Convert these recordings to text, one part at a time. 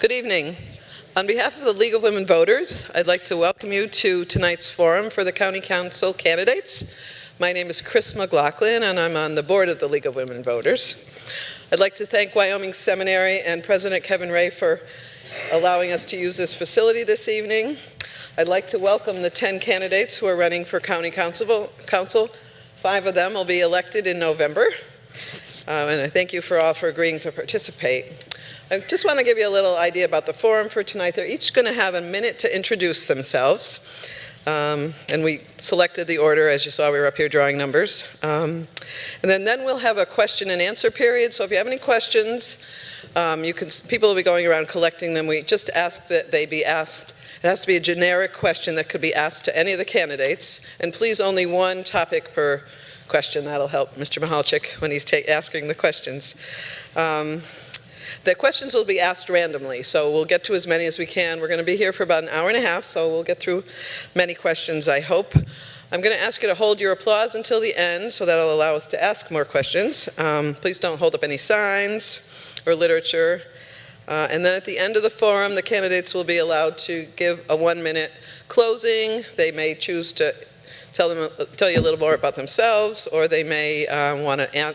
Good evening. On behalf of the League of Women Voters, I'd like to welcome you to tonight's forum for the County Council candidates. My name is Chris McLaughlin, and I'm on the board of the League of Women Voters. I'd like to thank Wyoming Seminary and President Kevin Ray for allowing us to use this facility this evening. I'd like to welcome the 10 candidates who are running for County Council. 5 of them will be elected in November. And I thank you all for agreeing to participate. I just want to give you a little idea about the forum for tonight. They're each going to have a minute to introduce themselves. And we selected the order, as you saw, we were up here drawing numbers. And then we'll have a question and answer period. So if you have any questions, people will be going around collecting them. We just ask that they be asked. It has to be a generic question that could be asked to any of the candidates. And please, only one topic per question. That'll help Mr. Michalczyk when he's asking the questions. The questions will be asked randomly, so we'll get to as many as we can. We're going to be here for about an hour and a half, so we'll get through many questions, I hope. I'm going to ask you to hold your applause until the end, so that'll allow us to ask more questions. Please don't hold up any signs or literature. And then at the end of the forum, the candidates will be allowed to give a 1-minute closing. They may choose to tell you a little more about themselves, or they may want to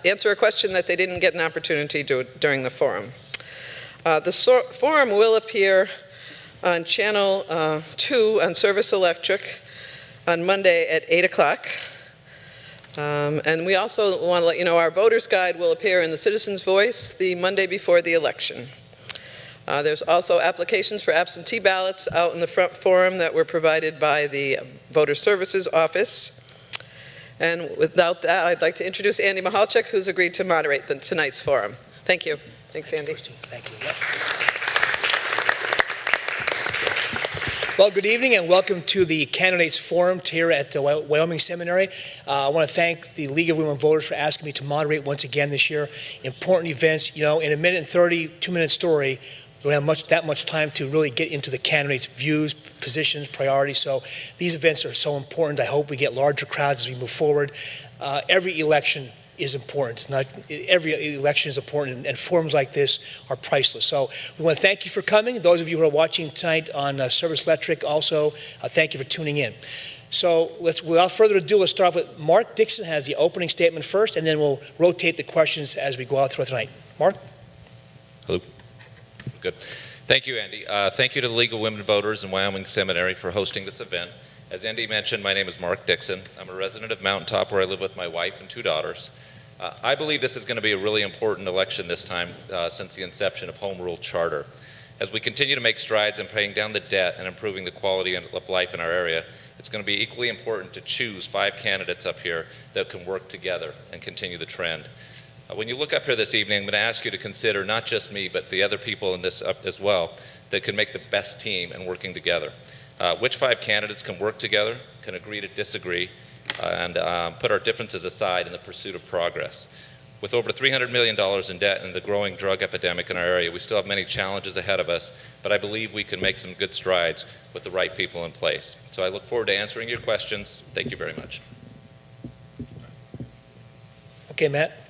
answer a question that they didn't get an opportunity to during the forum. The forum will appear on Channel 2 on Service Electric on Monday at 8 o'clock. And we also want to let you know our voter's guide will appear in the Citizen's Voice the Monday before the election. There's also applications for absentee ballots out in the front forum that were provided by the Voter Services Office. And without that, I'd like to introduce Andy Michalczyk, who's agreed to moderate tonight's forum. Thank you. Thanks, Andy. Thank you. Well, good evening and welcome to the Candidates Forum here at Wyoming Seminary. I want to thank the League of Women Voters for asking me to moderate once again this year. Important events, in a minute and 30, 2-minute story, we don't have that much time to really get into the candidates' views, positions, priorities. So these events are so important. I hope we get larger crowds as we move forward. Every election is important. Every election is important, and forums like this are priceless. So we want to thank you for coming. Those of you who are watching tonight on Service Electric, also thank you for tuning in. So without further ado, let's start with Mark Dixon has the opening statement first, and then we'll rotate the questions as we go out throughout the night. Mark? Hello. Good. Thank you, Andy. Thank you to the League of Women Voters and Wyoming Seminary for hosting this event. As Andy mentioned, my name is Mark Dixon. I'm a resident of Mountaintop, where I live with my wife and 2 daughters. I believe this is going to be a really important election this time since the inception of Home Rule Charter. As we continue to make strides in paying down the debt and improving the quality of life in our area, it's going to be equally important to choose 5 candidates up here that can work together and continue the trend. When you look up here this evening, I'm going to ask you to consider not just me, but the other people in this as well that can make the best team and working together. Which 5 candidates can work together, can agree to disagree, and put our differences aside in the pursuit of progress. With over $300 million in debt and the growing drug epidemic in our area, we still have many challenges ahead of us, but I believe we can make some good strides with the right people in place. So I look forward to answering your questions. Thank you very much. Okay, Matt.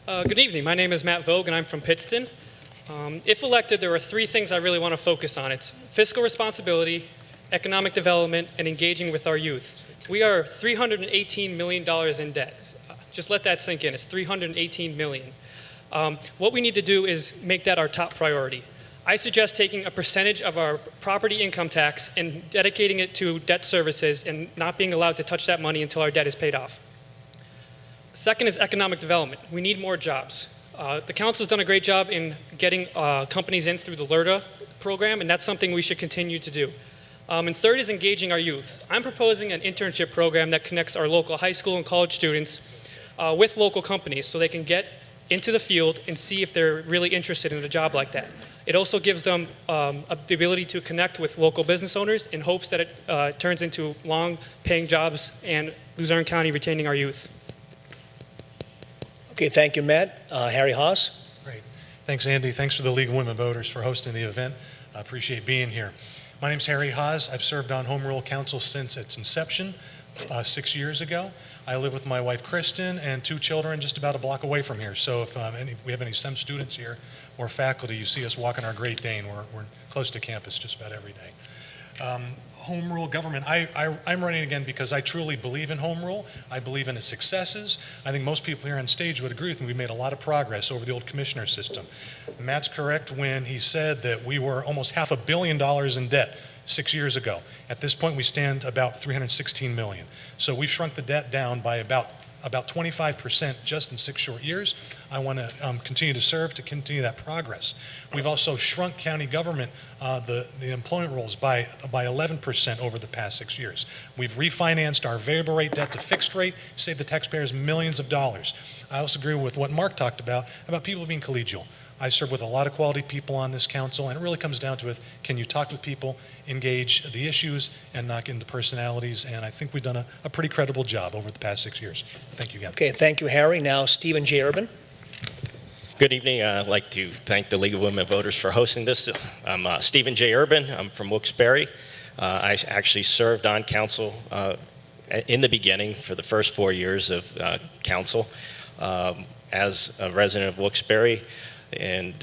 Good evening. My name is Matt Vogue, and I'm from Pittston. If elected, there are 3 things I really want to focus on. It's fiscal responsibility, economic development, and engaging with our youth. We are $318 million in debt. Just let that sink in. It's $318 million. What we need to do is make that our top priority. I suggest taking a percentage of our property income tax and dedicating it to debt services and not being allowed to touch that money until our debt is paid off. Second is economic development. We need more jobs. The council's done a great job in getting companies in through the LRTA program, and that's something we should continue to do. And third is engaging our youth. I'm proposing an internship program that connects our local high school and college students with local companies so they can get into the field and see if they're really interested in a job like that. It also gives them the ability to connect with local business owners in hopes that it turns into long-paying jobs and Luzerne County retaining our youth. Okay, thank you, Matt. Harry Haas. Great. Thanks, Andy. Thanks to the League of Women Voters for hosting the event. I appreciate being here. My name's Harry Haas. I've served on Home Rule Council since its inception 6 years ago. I live with my wife, Kristen, and 2 children just about a block away from here. So if we have any STEM students here, or faculty, you see us walking our Great Dane. We're close to campus just about every day. Home rule government, I'm running again because I truly believe in home rule. I believe in its successes. I think most people here on stage would agree with me. We've made a lot of progress over the old commissioner system. Matt's correct when he said that we were almost $500 million in debt 6 years ago. At this point, we stand about $316 million. So we've shrunk the debt down by about 25% just in 6 short years. I want to continue to serve to continue that progress. We've also shrunk county government, the employment rolls by 11% over the past 6 years. We've refinanced our variable rate debt to fixed rate, saved the taxpayers millions of dollars. I also agree with what Mark talked about people being collegial. I serve with a lot of quality people on this council, and it really comes down to can you talk with people, engage the issues, and not get into personalities, and I think we've done a pretty credible job over the past 6 years. Thank you again. Okay, thank you, Harry. Now, Stephen J. Urban. Good evening. I'd like to thank the League of Women Voters for hosting this. I'm Stephen J. Urban. I'm from Wilkes-Barre. I actually served on council in the beginning for the first 4 years of council as a resident of Wilkes-Barre. And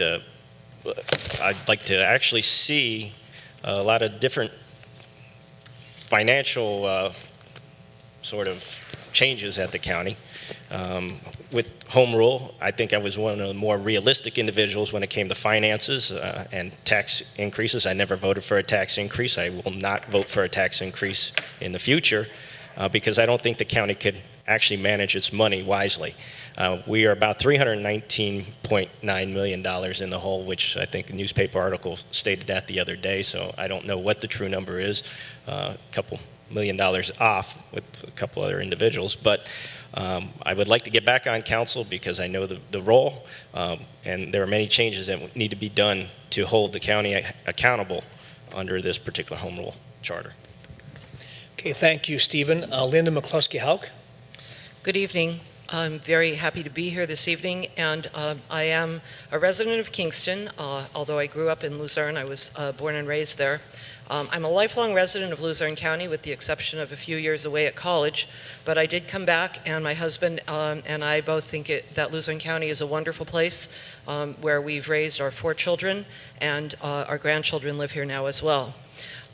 I'd like to actually see a lot of different financial sort of changes at the county. With home rule, I think I was one of the more realistic individuals when it came to finances and tax increases. I never voted for a tax increase. I will not vote for a tax increase in the future because I don't think the county could actually manage its money wisely. We are about $319.9 million in the hole, which I think the newspaper article stated that the other day, so I don't know what the true number is. A couple $1 million off with a couple other individuals, but I would like to get back on council because I know the role, and there are many changes that need to be done to hold the county accountable under this particular home rule charter. Okay, thank you, Stephen. Linda McCluskey-Hauk. Good evening. I'm very happy to be here this evening, and I am a resident of Kingston. Although I grew up in Luzerne, I was born and raised there. I'm a lifelong resident of Luzerne County with the exception of a few years away at college, but I did come back, and my husband and I both think that Luzerne County is a wonderful place where we've raised our 4 children, and our grandchildren live here now as well.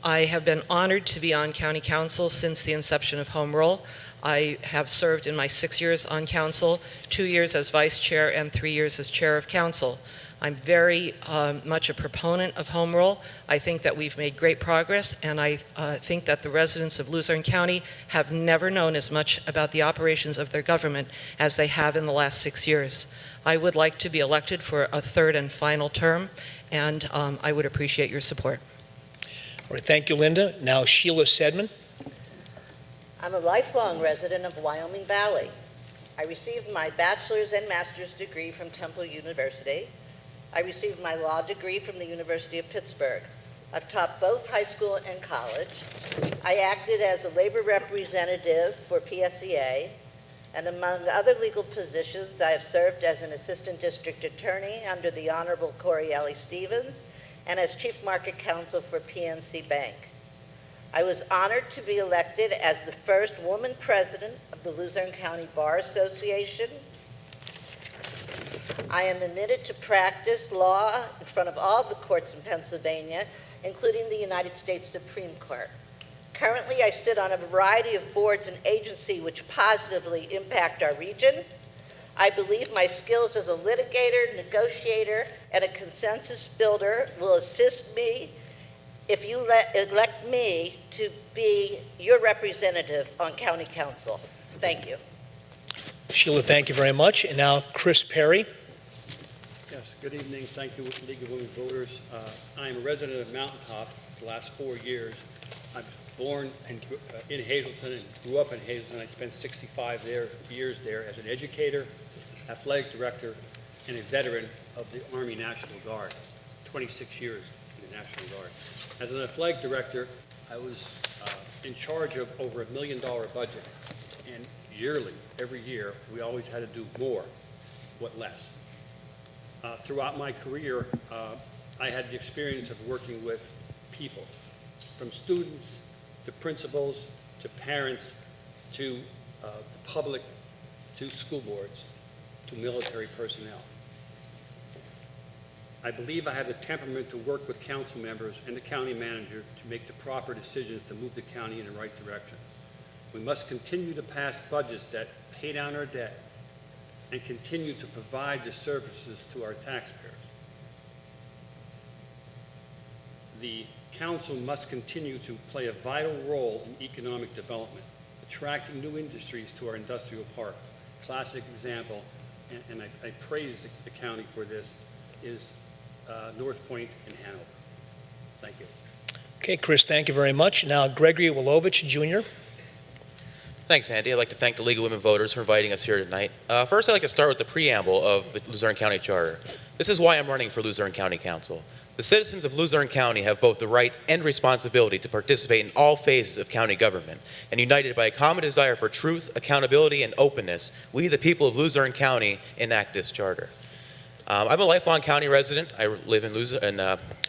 I have been honored to be on county council since the inception of home rule. I have served in my 6 years on council, 2 years as vice chair and 3 years as chair of council. I'm very much a proponent of home rule. I think that we've made great progress, and I think that the residents of Luzerne County have never known as much about the operations of their government as they have in the last 6 years. I would like to be elected for a 3rd and final term, and I would appreciate your support. All right, thank you, Linda. Now, Sheila Sedman. I'm a lifelong resident of Wyoming Valley. I received my bachelor's and master's degree from Temple University. I received my law degree from the University of Pittsburgh. I've taught both high school and college. I acted as a labor representative for PSEA, and among other legal positions, I have served as an assistant district attorney under the Honorable Corielli Stevens and as chief market counsel for PNC Bank. I was honored to be elected as the first woman president of the Luzerne County Bar Association. I am admitted to practice law in front of all the courts in Pennsylvania, including the United States Supreme Court. Currently, I sit on a variety of boards and agencies which positively impact our region. I believe my skills as a litigator, negotiator, and a consensus builder will assist me if you elect me to be your representative on county council. Thank you. Sheila, thank you very much. And now, Chris Perry. Yes, good evening. Thank you, League of Women Voters. I'm a resident of Mountaintop for the last 4 years. I was born in Hazleton and grew up in Hazleton. I spent 65 years there as an educator, athletic director, and a veteran of the Army National Guard, 26 years in the National Guard. As an athletic director, I was in charge of over $1 million budget, and yearly, every year, we always had to do more, what less. Throughout my career, I had the experience of working with people, from students to principals to parents to the public to school boards to military personnel. I believe I have the temperament to work with council members and the county manager to make the proper decisions to move the county in the right direction. We must continue to pass budgets that pay down our debt and continue to provide the services to our taxpayers. The council must continue to play a vital role in economic development, attracting new industries to our industrial park. Classic example, and I praise the county for this, is North Point and Hanover. Thank you. Okay, Chris, thank you very much. Now, Gregory Wilovich, Jr. Thanks, Andy. I'd like to thank the League of Women Voters for inviting us here tonight. First, I'd like to start with the preamble of the Luzerne County Charter. This is why I'm running for Luzerne County Council. The citizens of Luzerne County have both the right and responsibility to participate in all phases of county government, and united by a common desire for truth, accountability, and openness, we, the people of Luzerne County, enact this charter. I'm a lifelong county resident. I live in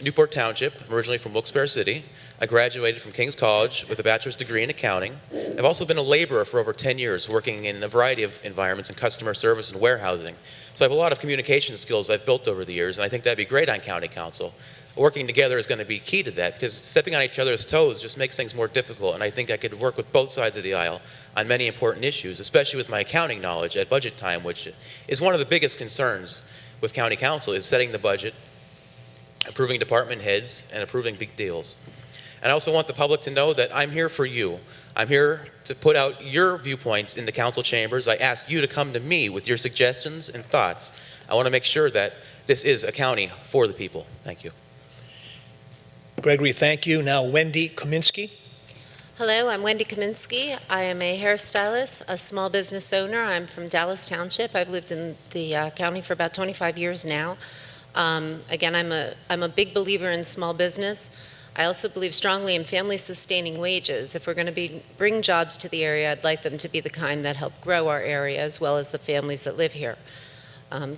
Newport Township. I'm originally from Wilkes-Barre City. I graduated from King's College with a bachelor's degree in accounting. I've also been a laborer for over 10 years, working in a variety of environments in customer service and warehousing. So I have a lot of communication skills I've built over the years, and I think that'd be great on county council. Working together is going to be key to that, because stepping on each other's toes just makes things more difficult, and I think I could work with both sides of the aisle on many important issues, especially with my accounting knowledge at budget time, which is one of the biggest concerns with county council, is setting the budget, approving department heads, and approving big deals. And I also want the public to know that I'm here for you. I'm here to put out your viewpoints in the council chambers. I ask you to come to me with your suggestions and thoughts. I want to make sure that this is a county for the people. Thank you. Gregory, thank you. Now, Wendy Kaminsky. Hello, I'm Wendy Kaminsky. I am a hairstylist, a small business owner. I'm from Dallas Township. I've lived in the county for about 25 years now. Again, I'm a big believer in small business. I also believe strongly in family-sustaining wages. If we're going to bring jobs to the area, I'd like them to be the kind that help grow our area as well as the families that live here.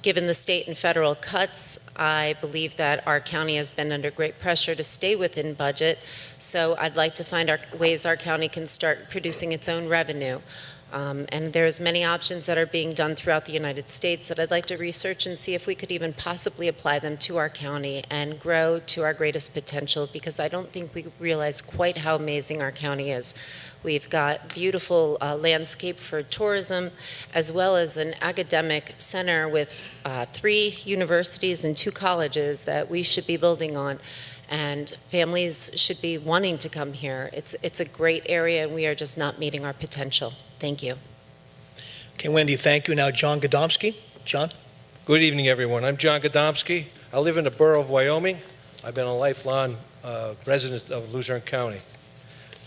Given the state and federal cuts, I believe that our county has been under great pressure to stay within budget, so I'd like to find ways our county can start producing its own revenue. And there's many options that are being done throughout the United States that I'd like to research and see if we could even possibly apply them to our county and grow to our greatest potential, because I don't think we realize quite how amazing our county is. We've got beautiful landscape for tourism, as well as an academic center with 3 universities and 2 colleges that we should be building on. And families should be wanting to come here. It's a great area, and we are just not meeting our potential. Thank you. Okay, Wendy, thank you. Now, John Godomsky. John? Good evening, everyone. I'm John Godomsky. I live in the borough of Wyoming. I've been a lifelong resident of Luzerne County.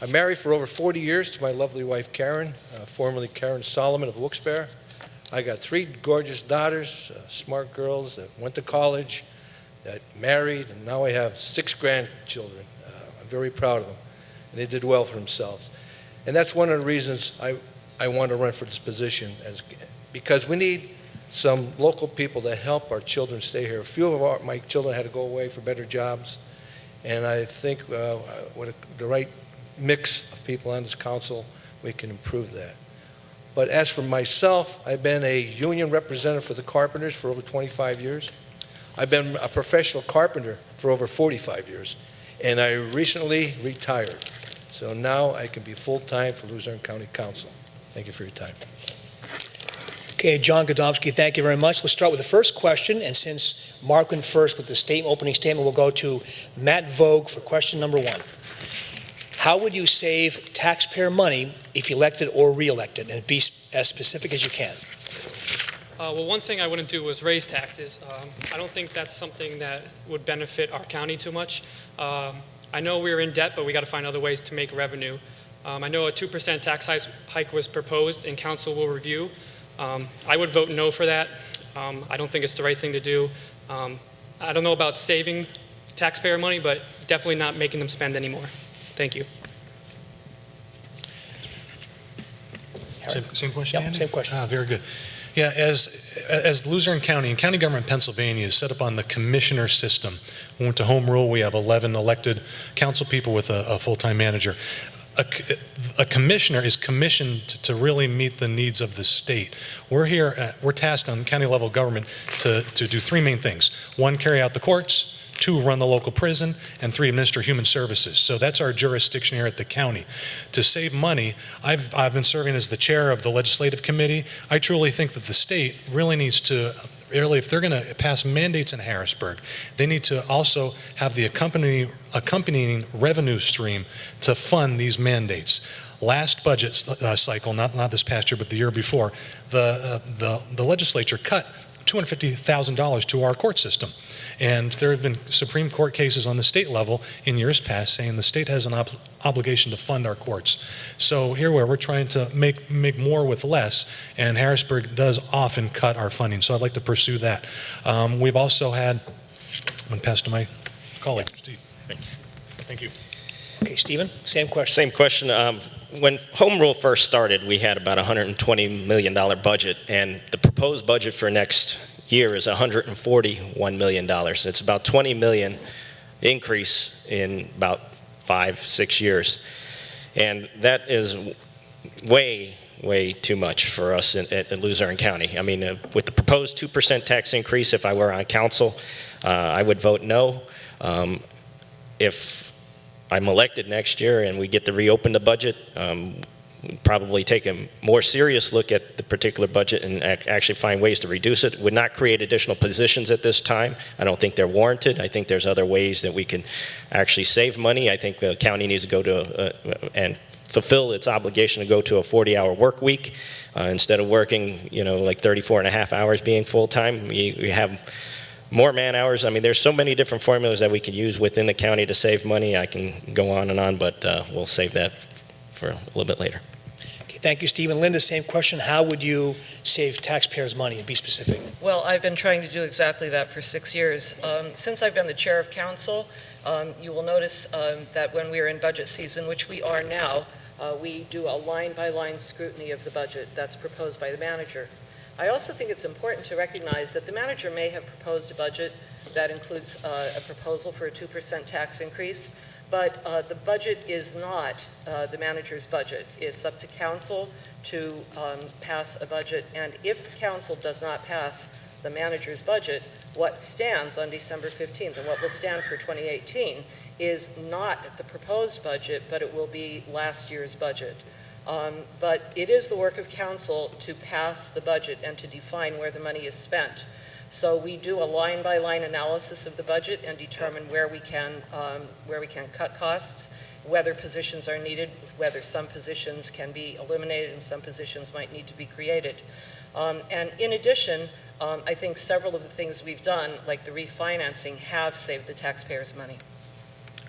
I'm married for over 40 years to my lovely wife, Karen, formerly Karen Solomon of Wilkes-Barre. I got 3 gorgeous daughters, smart girls that went to college, that married, and now I have 6 grandchildren. I'm very proud of them, and they did well for themselves. And that's one of the reasons I want to run for this position, because we need some local people to help our children stay here. A few of my children had to go away for better jobs, and I think with the right mix of people on this council, we can improve that. But as for myself, I've been a union representative for the carpenters for over 25 years. I've been a professional carpenter for over 45 years, and I recently retired. So now I can be full-time for Luzerne County Council. Thank you for your time. Okay, John Godomsky, thank you very much. Let's start with the first question, and since Mark went first with the opening statement, we'll go to Matt Vogue for question number 1. How would you save taxpayer money if elected or re-elected? And be as specific as you can. Well, one thing I wouldn't do was raise taxes. I don't think that's something that would benefit our county too much. I know we're in debt, but we got to find other ways to make revenue. I know a 2% tax hike was proposed and council will review. I would vote no for that. I don't think it's the right thing to do. I don't know about saving taxpayer money, but definitely not making them spend anymore. Thank you. Same question, Yep, Andy? same question. Very good. Yeah, as Luzerne County and county government in Pennsylvania is set up on the commissioner system. We went to home rule. We have 11 elected council people with a full-time manager. a commissioner is commissioned to really meet the needs of the state. We're here, we're tasked on county level government to do three main things. One, carry out the courts. Two, run the local prison. And three, administer human services. So that's our jurisdiction here at the county. To save money, I've been serving as the chair of the legislative committee. I truly think that the state really needs to, if they're going to pass mandates in Harrisburg, they need to also have the accompanying revenue stream to fund these mandates. Last budget cycle, not this past year, but the year before, the legislature cut $250,000 to our court system. And there have been Supreme Court cases on the state level in years past saying the state has an obligation to fund our courts. So here we're trying to make more with less, and Harrisburg does often cut our funding. So I'd like to pursue that. We've also had, I'm going to pass to my colleague, Steve. Thank you. Okay, Stephen, same question. Same question. When home rule first started, we had about a $120 million budget, and the proposed budget for next year is $141 million. It's about $20 million increase in about 5-6 years. And that is way too much for us at Luzerne County. I mean, with the proposed 2% tax increase, if I were on council, I would vote no. If I'm elected next year and we get to reopen the budget, we'd probably take a more serious look at the particular budget and actually find ways to reduce it. Would not create additional positions at this time. I don't think they're warranted. I think there's other ways that we can actually save money. I think the county needs to go to and fulfill its obligation to go to a 40-hour work week instead of working, like 34 and a half hours being full-time. We have more man hours. I mean, there's so many different formulas that we can use within the county to save money. I can go on, but we'll save that for a little bit later. Okay, thank you, Stephen. Linda, same question. How would you save taxpayers' money, and be specific? Well, I've been trying to do exactly that for 6 years. Since I've been the chair of council, you will notice that when we're in budget season, which we are now, we do a line-by-line scrutiny of the budget that's proposed by the manager. I also think it's important to recognize that the manager may have proposed a budget that includes a proposal for a 2% tax increase, but the budget is not the manager's budget. It's up to council to pass a budget, and if council does not pass the manager's budget, what stands on December 15th and what will stand for 2018 is not the proposed budget, but it will be last year's budget. But it is the work of council to pass the budget and to define where the money is spent. So we do a line-by-line analysis of the budget and determine where we can cut costs, whether positions are needed, whether some positions can be eliminated and some positions might need to be created. And in addition, I think several of the things we've done, like the refinancing, have saved the taxpayers money.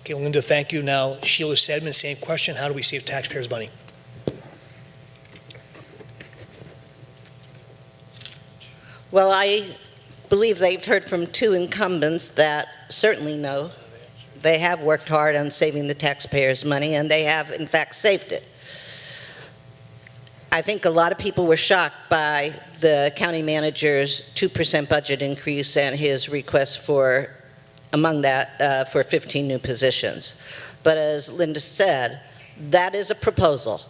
Okay, Linda, thank you. Now, Sheila Sedman, same question. How do we save taxpayers' money? Well, I believe they've heard from two incumbents that certainly know they have worked hard on saving the taxpayers' money, and they have, in fact, saved it. I think a lot of people were shocked by the county manager's 2% budget increase and his request for, among that, for 15 new positions. But as Linda said, that is a proposal.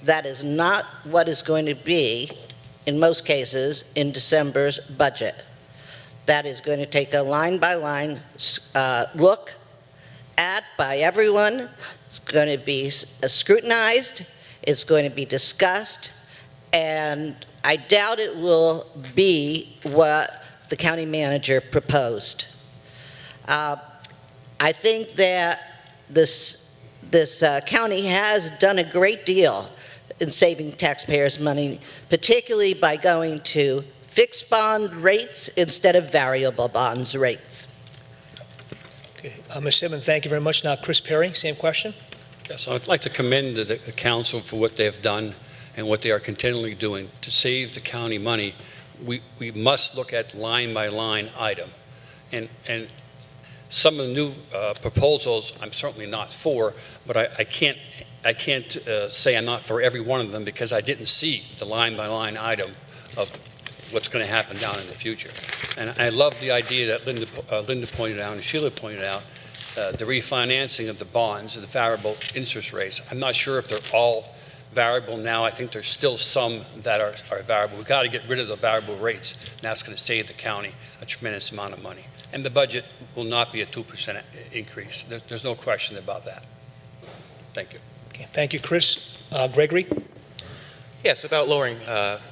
That is not what is going to be, in most cases, in December's budget. That is going to take a line-by-line look at by everyone. It's going to be scrutinized. It's going to be discussed. And I doubt it will be what the county manager proposed. I think that this county has done a great deal in saving taxpayers' money, particularly by going to fixed bond rates instead of variable bonds rates. Okay, Ms. Sedman, thank you very much. Now, Chris Perry, same question. Yes, I'd like to commend the council for what they have done and what they are continually doing to save the county money. We must look at line-by-line item. And some of the new proposals I'm certainly not for, but I can't say I'm not for every one of them because I didn't see the line-by-line item of what's going to happen down in the future. And I love the idea that Linda pointed out and Sheila pointed out the refinancing of the bonds, the variable interest rates. I'm not sure if they're all variable now. I think there's still some that are variable. We've got to get rid of the variable rates. And that's going to save the county a tremendous amount of money. And the budget will not be a 2% increase. There's no question about that. Thank you. Okay, thank you, Chris. Gregory? Yes, about lowering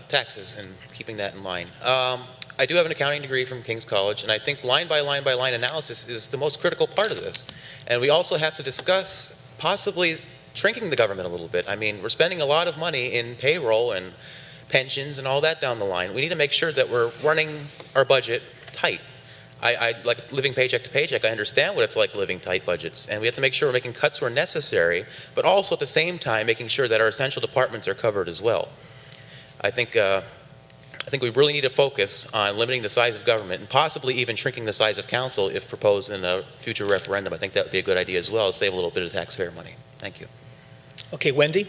taxes and keeping that in line. I do have an accounting degree from King's College, and I think line by line analysis is the most critical part of this. And we also have to discuss possibly shrinking the government a little bit. I mean, we're spending a lot of money in payroll and pensions and all that down the line. We need to make sure that we're running our budget tight. I like living paycheck to paycheck. I understand what it's like living tight budgets, and we have to make sure we're making cuts where necessary, but also at the same time making sure that our essential departments are covered as well. I think we really need to focus on limiting the size of government and possibly even shrinking the size of council if proposed in a future referendum. I think that would be a good idea as well, to save a little bit of taxpayer money. Thank you. Okay, Wendy?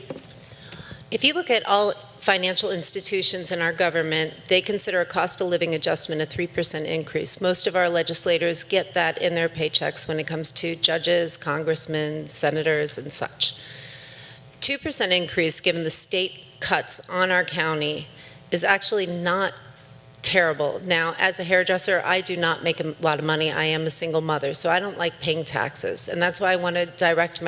If you look at all financial institutions in our government, they consider a cost of living adjustment a 3% increase. Most of our legislators get that in their paychecks when it comes to judges, congressmen, senators, and such. 2% increase given the state cuts on our county is actually not terrible. Now, as a hairdresser, I do not make a lot of money. I am a single mother, so I don't like paying taxes. And that's why I want to direct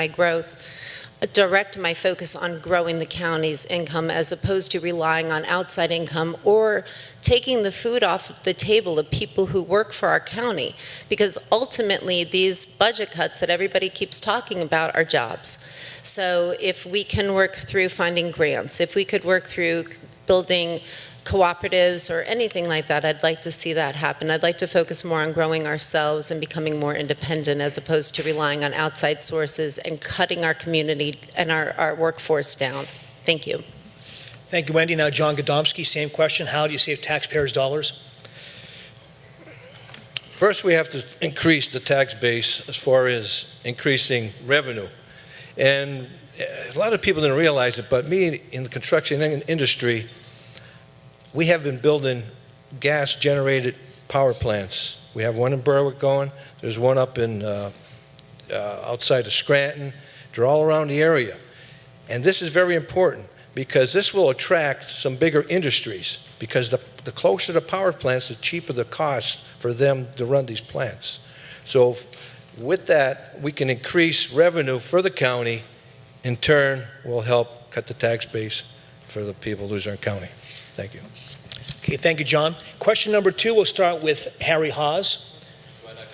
my focus on growing the county's income as opposed to relying on outside income or taking the food off the table of people who work for our county. Because ultimately, these budget cuts that everybody keeps talking about are jobs. So if we can work through finding grants, if we could work through building cooperatives or anything like that, I'd like to see that happen. I'd like to focus more on growing ourselves and becoming more independent as opposed to relying on outside sources and cutting our community and our workforce down. Thank you. Thank you, Wendy. Now, John Godomsky, same question. How do you save taxpayers' dollars? First, we have to increase the tax base as far as increasing revenue. And a lot of people didn't realize it, but me in the construction industry, we have been building gas-generated power plants. We have one in Berwick going. There's one up in outside of Scranton. They're all around the area. And this is very important because this will attract some bigger industries because the closer the power plants, the cheaper the cost for them to run these plants. So with that, we can increase revenue for the county. In turn, will help cut the tax base for the people of Luzerne County. Thank you. Okay, thank you, John. Question number 2, we'll start with Harry Haas.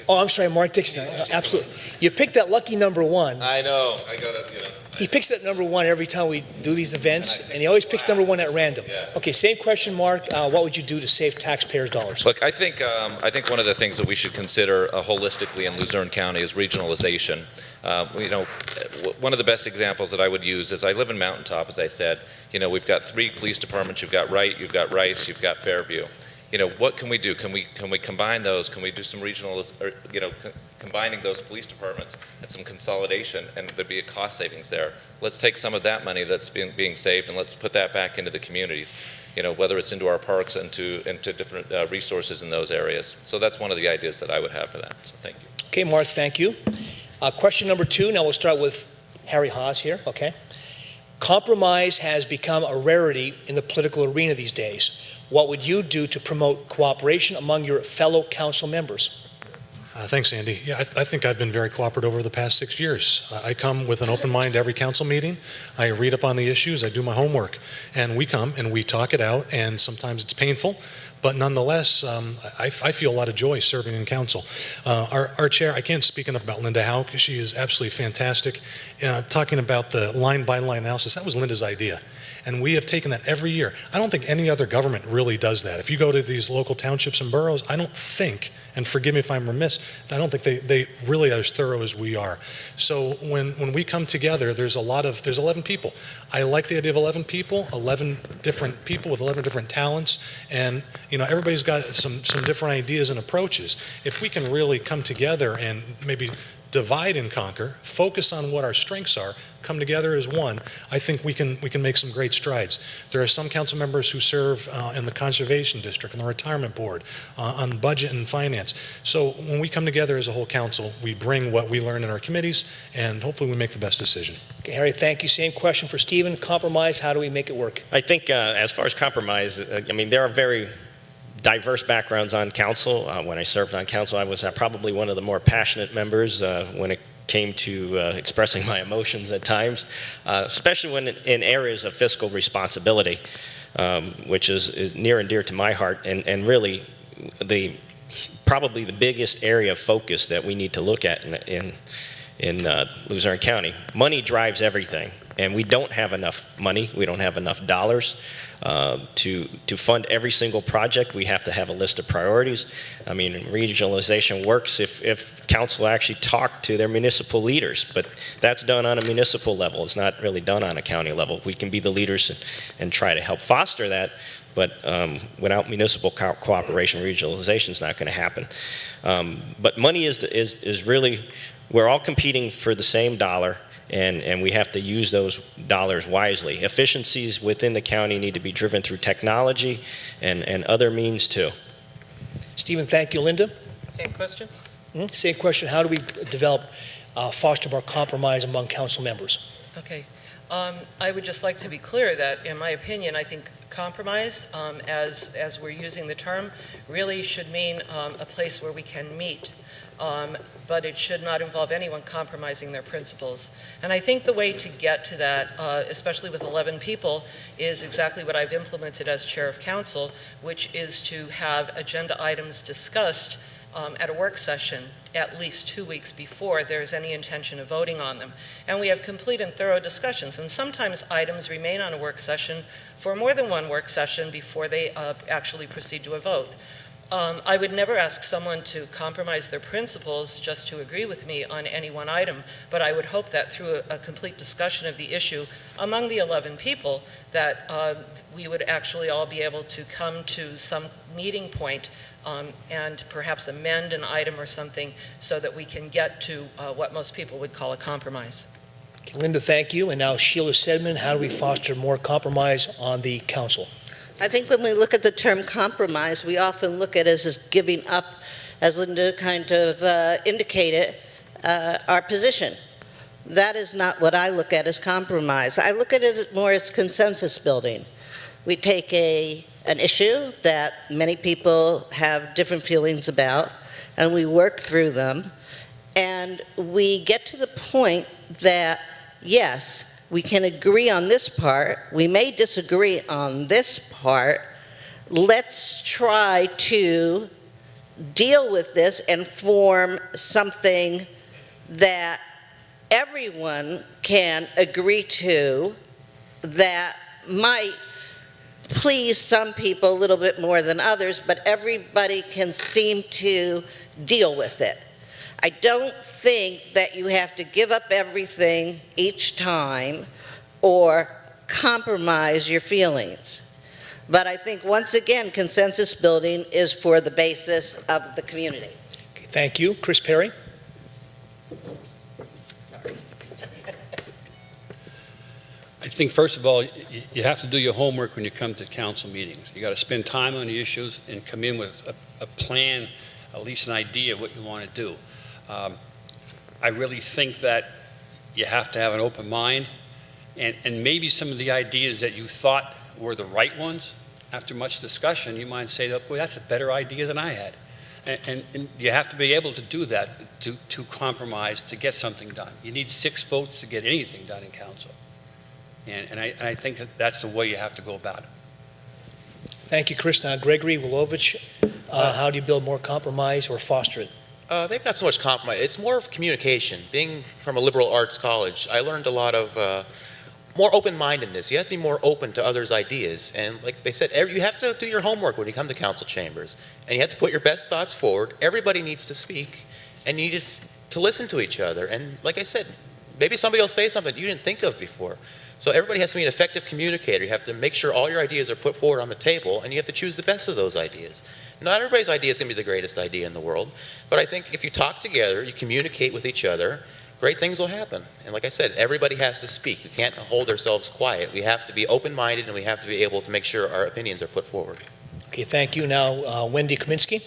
Oh, I'm sorry, Mark Dixon. Absolutely. You picked that lucky number 1. I know. I got to, He picks that number 1 every time we do these events, and he always picks number 1 at random. Yeah. Okay, same question, Mark. What would you do to save taxpayers' dollars? Look, I think one of the things that we should consider holistically in Luzerne County is regionalization. One of the best examples that I would use is I live in Mountaintop, as I said. We've got 3 police departments. You've got Wright, you've got Rice, you've got Fairview. What can we do? Can we combine those? Can we do some regional, combining those police departments and some consolidation, and there'd be a cost savings there. Let's take some of that money that's being saved and let's put that back into the communities. Whether it's into our parks and into different resources in those areas. So that's one of the ideas that I would have for that. So thank you. Okay, Mark, thank you. Question number 2, now we'll start with Harry Haas here, okay? Compromise has become a rarity in the political arena these days. What would you do to promote cooperation among your fellow council members? Thanks, Andy. Yeah, I think I've been very cooperative over the past 6 years. I come with an open mind to every council meeting. I read up on the issues. I do my homework. And we come and we talk it out, and sometimes it's painful. But nonetheless, I feel a lot of joy serving in council. Our chair, I can't speak enough about Linda Howe because she is absolutely fantastic. Talking about the line-by-line analysis, that was Linda's idea. And we have taken that every year. I don't think any other government really does that. If you go to these local townships and boroughs, I don't think, and forgive me if I'm remiss, I don't think they really are as thorough as we are. So when we come together, there's 11 people. I like the idea of 11 people, 11 different people with 11 different talents, and everybody's got some different ideas and approaches. If we can really come together and maybe divide and conquer, focus on what our strengths are, come together as one, I think we can make some great strides. There are some council members who serve in the Conservation District, and the Retirement Board, on budget and finance. So when we come together as a whole council, we bring what we learn in our committees, and hopefully we make the best decision. Okay, Harry, thank you. Same question for Stephen. Compromise, how do we make it work? I think as far as compromise, I mean, there are very diverse backgrounds on council. When I served on council, I was probably one of the more passionate members when it came to expressing my emotions at times, especially when in areas of fiscal responsibility, which is near and dear to my heart, and really probably the biggest area of focus that we need to look at in Luzerne County. Money drives everything, and we don't have enough money. We don't have enough dollars to fund every single project. We have to have a list of priorities. I mean, regionalization works if council actually talk to their municipal leaders, but that's done on a municipal level. It's not really done on a county level. We can be the leaders and try to help foster that, but without municipal cooperation, regionalization is not going to happen. But money is really, we're all competing for the same dollar, and we have to use those dollars wisely. Efficiencies within the county need to be driven through technology and other means too. Stephen, thank you. Linda? Same question? Same question. How do we develop, foster more compromise among council members? Okay. I would just like to be clear that, in my opinion, I think compromise, as we're using the term, really should mean a place where we can meet. But it should not involve anyone compromising their principles. And I think the way to get to that, especially with 11 people, is exactly what I've implemented as chair of council, which is to have agenda items discussed at a work session at least 2 weeks before there's any intention of voting on them. And we have complete and thorough discussions. And sometimes items remain on a work session for more than one work session before they actually proceed to a vote. I would never ask someone to compromise their principles just to agree with me on any one item, but I would hope that through a complete discussion of the issue among the 11 people, that we would actually all be able to come to some meeting point and perhaps amend an item or something so that we can get to what most people would call a compromise. Okay, Linda, thank you. And now Sheila Sedman, how do we foster more compromise on the council? I think when we look at the term compromise, we often look at it as giving up, as Linda kind of indicated, our position. That is not what I look at as compromise. I look at it more as consensus building. We take an issue that many people have different feelings about, and we work through them, and we get to the point that, yes, we can agree on this part, we may disagree on this part, let's try to deal with this and form something that everyone can agree to that might please some people a little bit more than others, but everybody can seem to deal with it. I don't think that you have to give up everything each time or compromise your feelings. But I think, once again, consensus building is for the basis of the community. Okay, thank you. Chris Perry? I think, first of all, you have to do your homework when you come to council meetings. You got to spend time on the issues and come in with a plan, at least an idea of what you want to do. I really think that you have to have an open mind, and maybe some of the ideas that you thought were the right ones, after much discussion, you might say, oh, boy, that's a better idea than I had. And you have to be able to do that, to compromise, to get something done. You need 6 votes to get anything done in council. And I think that's the way you have to go about it. Thank you, Chris. Now, Gregory Wilovich, how do you build more compromise or foster it? Maybe not so much compromise. It's more of communication. Being from a liberal arts college, I learned a lot of more open-mindedness. You have to be more open to others' ideas. And like they said, you have to do your homework when you come to council chambers. And you have to put your best thoughts forward. Everybody needs to speak. And you need to listen to each other. And like I said, maybe somebody will say something you didn't think of before. So everybody has to be an effective communicator. You have to make sure all your ideas are put forward on the table, and you have to choose the best of those ideas. Not everybody's idea is going to be the greatest idea in the world, but I think if you talk together, you communicate with each other, great things will happen. And like I said, everybody has to speak. We can't hold ourselves quiet. We have to be open-minded, and we have to be able to make sure our opinions are put forward. Okay, thank you. Now, Wendy Kaminsky.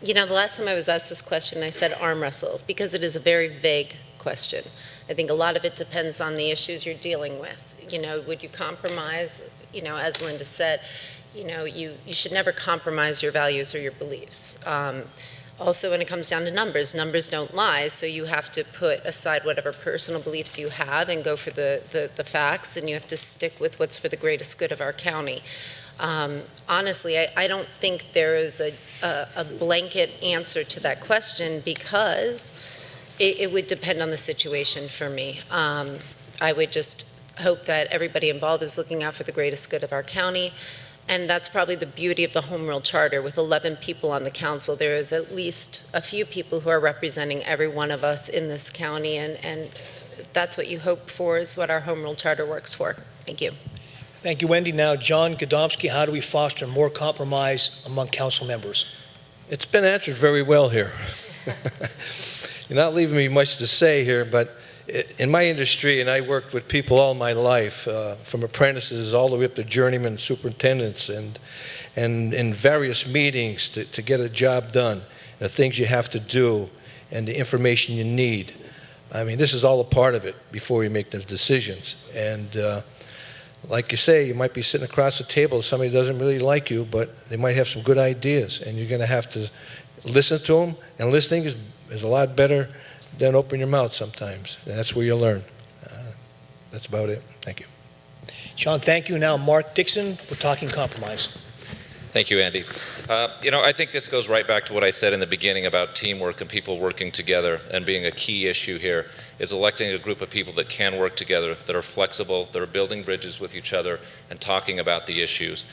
You know, the last time I was asked this question, I said arm wrestle, because it is a very vague question. I think a lot of it depends on the issues you're dealing with. You know, would you compromise? You know, as Linda said, you know, you should never compromise your values or your beliefs. Also, when it comes down to numbers, numbers don't lie, so you have to put aside whatever personal beliefs you have and go for the facts, and you have to stick with what's for the greatest good of our county. Honestly, I don't think there is a blanket answer to that question, because it would depend on the situation for me. I would just hope that everybody involved is looking out for the greatest good of our county. And that's probably the beauty of the Home Rule Charter. With 11 people on the council, there is at least a few people who are representing every one of us in this county, and that's what you hope for, is what our Home Rule Charter works for. Thank you. Thank you, Wendy. Now, John Godomsky, how do we foster more compromise among council members? It's been answered very well here. You're not leaving me much to say here, but in my industry, and I worked with people all my life, from apprentices all the way up to journeymen, superintendents, and in various meetings to get a job done, the things you have to do, and the information you need. I mean, this is all a part of it before you make the decisions. And like you say, you might be sitting across the table, somebody doesn't really like you, but they might have some good ideas, and you're going to have to listen to them, and listening is a lot better than open your mouth sometimes. And that's where you learn. That's about it. Thank you. John, thank you. Now, Mark Dixon, we're talking compromise. Thank you, Andy. You know, I think this goes right back to what I said in the beginning about teamwork and people working together, and being a key issue here is electing a group of people that can work together, that are flexible, that are building bridges with each other and talking about the issues.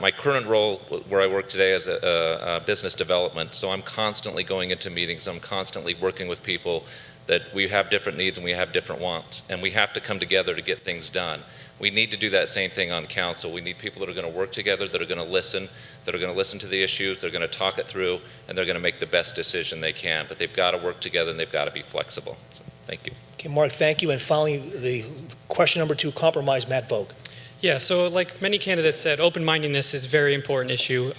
My current role where I work today is a business development, so I'm constantly going into meetings, I'm constantly working with people that we have different needs and we have different wants, and we have to come together to get things done. We need to do that same thing on council. We need people that are going to work together, that are going to listen to the issues, they're going to talk it through, and they're going to make the best decision they can. But they've got to work together and they've got to be flexible. So, thank you. Okay, Mark, thank you. And finally, the question number 2, compromise, Matt Vogt. Yeah, so like many candidates said, open-mindedness is a very important issue.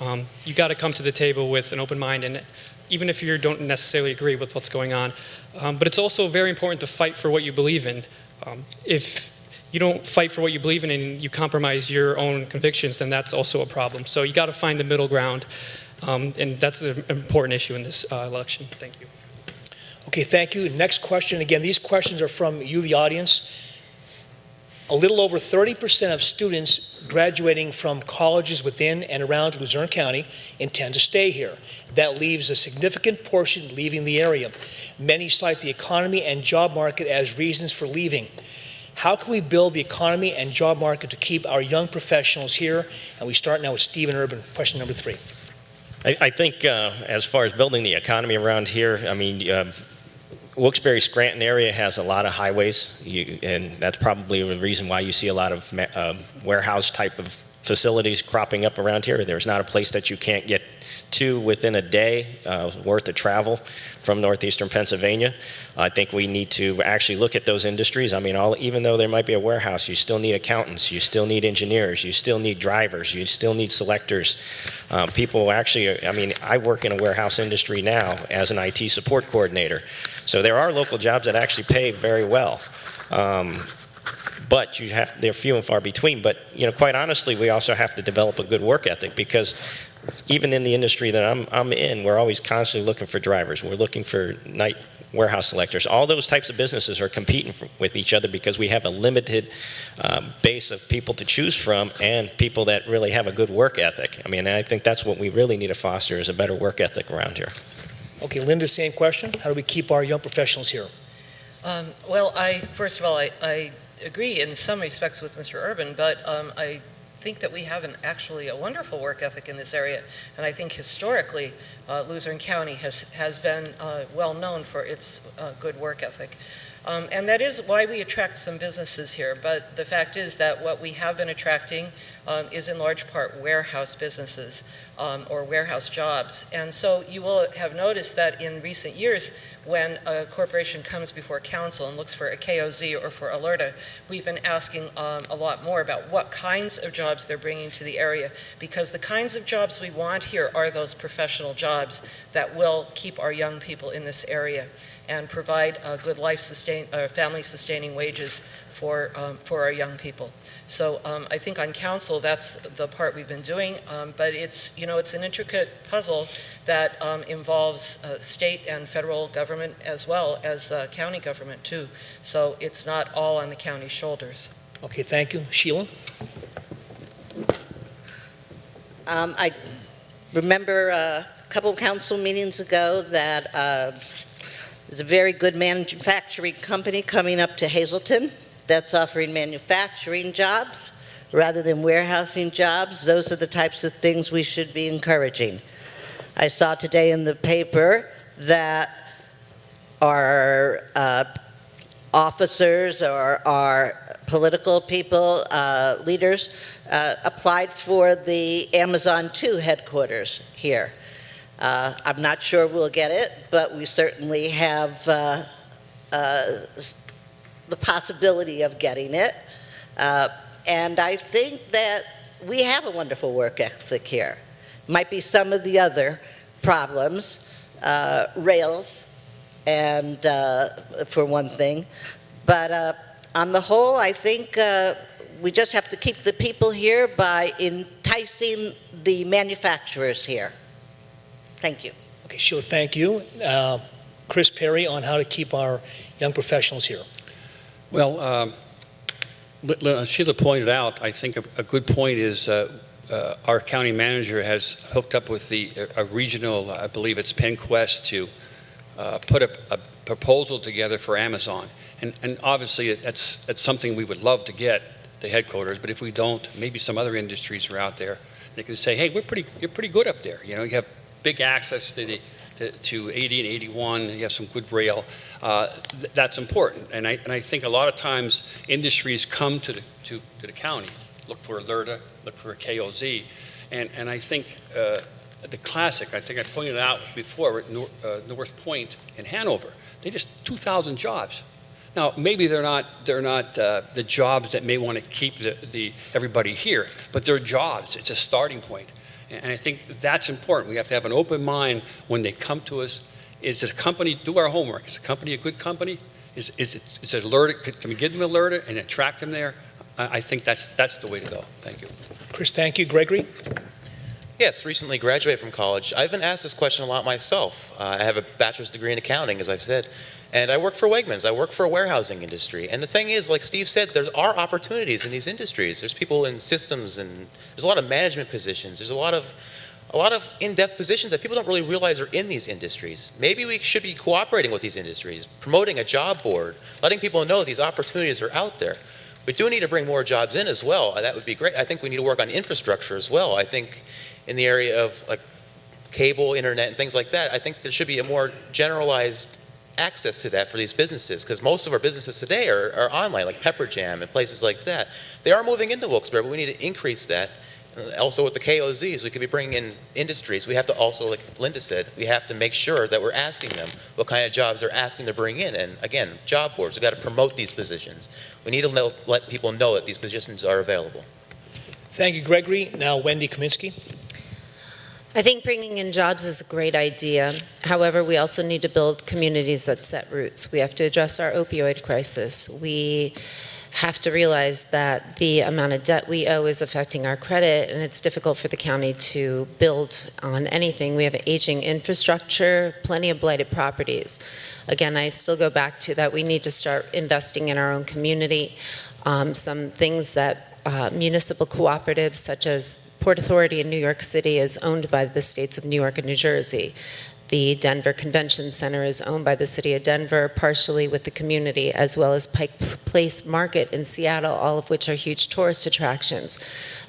You got to come to the table with an open mind, and even if you don't necessarily agree with what's going on. But it's also very important to fight for what you believe in. If you don't fight for what you believe in and you compromise your own convictions, then that's also a problem. So you got to find the middle ground, and that's an important issue in this election. Thank you. Okay, thank you. Next question. Again, these questions are from you, the audience. A little over 30% of students graduating from colleges within and around Luzerne County intend to stay here. That leaves a significant portion leaving the area. Many cite the economy and job market as reasons for leaving. How can we build the economy and job market to keep our young professionals here? And we start now with Stephen Urban, question number 3. I think as far as building the economy around here, I mean, Wilkes-Barre-Scranton area has a lot of highways, and that's probably the reason why you see a lot of warehouse type of facilities cropping up around here. There's not a place that you can't get to within a day worth of travel from northeastern Pennsylvania. I think we need to actually look at those industries. I mean, even though there might be a warehouse, you still need accountants, you still need engineers, you still need drivers, you still need selectors. People actually, I mean, I work in a warehouse industry now as an IT support coordinator. So there are local jobs that actually pay very well. But they're few and far between. But, you know, quite honestly, we also have to develop a good work ethic, because even in the industry that I'm in, we're always constantly looking for drivers. We're looking for night warehouse selectors. All those types of businesses are competing with each other because we have a limited base of people to choose from, and people that really have a good work ethic. I mean, I think that's what we really need to foster, is a better work ethic around here. Okay, Linda, same question. How do we keep our young professionals here? Well, first of all, I agree in some respects with Mr. Urban, but I think that we have actually a wonderful work ethic in this area, and I think historically Luzerne County has been well known for its good work ethic. And that is why we attract some businesses here. But the fact is that what we have been attracting is in large part warehouse businesses or warehouse jobs. And so you will have noticed that in recent years, when a corporation comes before council and looks for a KOZ or for Alerta, we've been asking a lot more about what kinds of jobs they're bringing to the area, because the kinds of jobs we want here are those professional jobs that will keep our young people in this area and provide good family sustaining wages for our young people. So I think on council, that's the part we've been doing, but it's an intricate puzzle that involves state and federal government as well as county government too. So it's not all on the county's shoulders. Okay, thank you. Sheila? I remember a couple of council meetings ago that there's a very good manufacturing company coming up to Hazleton that's offering manufacturing jobs rather than warehousing jobs. Those are the types of things we should be encouraging. I saw today in the paper that our officers or our political people, leaders, applied for the Amazon 2 headquarters here. I'm not sure we'll get it, but we certainly have the possibility of getting it. And I think that we have a wonderful work ethic here. Might be some of the other problems, rails, and for one thing. But on the whole, I think we just have to keep the people here by enticing the manufacturers here. Thank you. Okay, Sheila, thank you. Chris Perry on how to keep our young professionals here. Well, Sheila pointed out, I think a good point is our county manager has hooked up with a regional, I believe it's PennQuest, to put a proposal together for Amazon. And obviously that's something we would love to get, the headquarters, but if we don't, maybe some other industries are out there. They can say, hey, you're pretty good up there. You have big access to 80 and 81, you have some good rail. That's important. And I think a lot of times industries come to the county, look for Alerta, look for a KOZ. And I think the classic, I think I pointed out before, at North Point in Hanover, they just 2,000 jobs. Now, maybe they're not the jobs that may want to keep everybody here, but they're jobs. It's a starting point. And I think that's important. We have to have an open mind when they come to us. Is it a company, do our homework. Is the company a good company? Is it Alerta, can we give them Alerta and attract them there? I think that's the way to go. Thank you. Chris, thank you. Gregory? Yes, recently graduated from college. I've been asked this question a lot myself. I have a bachelor's degree in accounting, as I've said, and I work for Wegmans. I work for a warehousing industry. And the thing is, like Steve said, there are opportunities in these industries. There's people in systems, and there's a lot of management positions. There's a lot of in-depth positions that people don't really realize are in these industries. Maybe we should be cooperating with these industries, promoting a job board, letting people know these opportunities are out there. We do need to bring more jobs in as well. That would be great. I think we need to work on infrastructure as well. I think in the area of like cable, internet, and things like that, I think there should be a more generalized access to that for these businesses, because most of our businesses today are online, like Pepper Jam and places like that. They are moving into Wilkes-Barre, but we need to increase that. Also with the KOZs, we could be bringing in industries. We have to also, like Linda said, we have to make sure that we're asking them what kind of jobs they're asking to bring in. And again, job boards, we've got to promote these positions. We need to let people know that these positions are available. Thank you, Gregory. Now, Wendy Kaminsky. I think bringing in jobs is a great idea. However, we also need to build communities that set roots. We have to address our opioid crisis. We have to realize that the amount of debt we owe is affecting our credit, and it's difficult for the county to build on anything. We have aging infrastructure, plenty of blighted properties. Again, I still go back to that we need to start investing in our own community. Some things that municipal cooperatives such as Port Authority in New York City is owned by the states of New York and New Jersey. The Denver Convention Center is owned by the city of Denver, partially with the community, as well as Pike Place Market in Seattle, all of which are huge tourist attractions.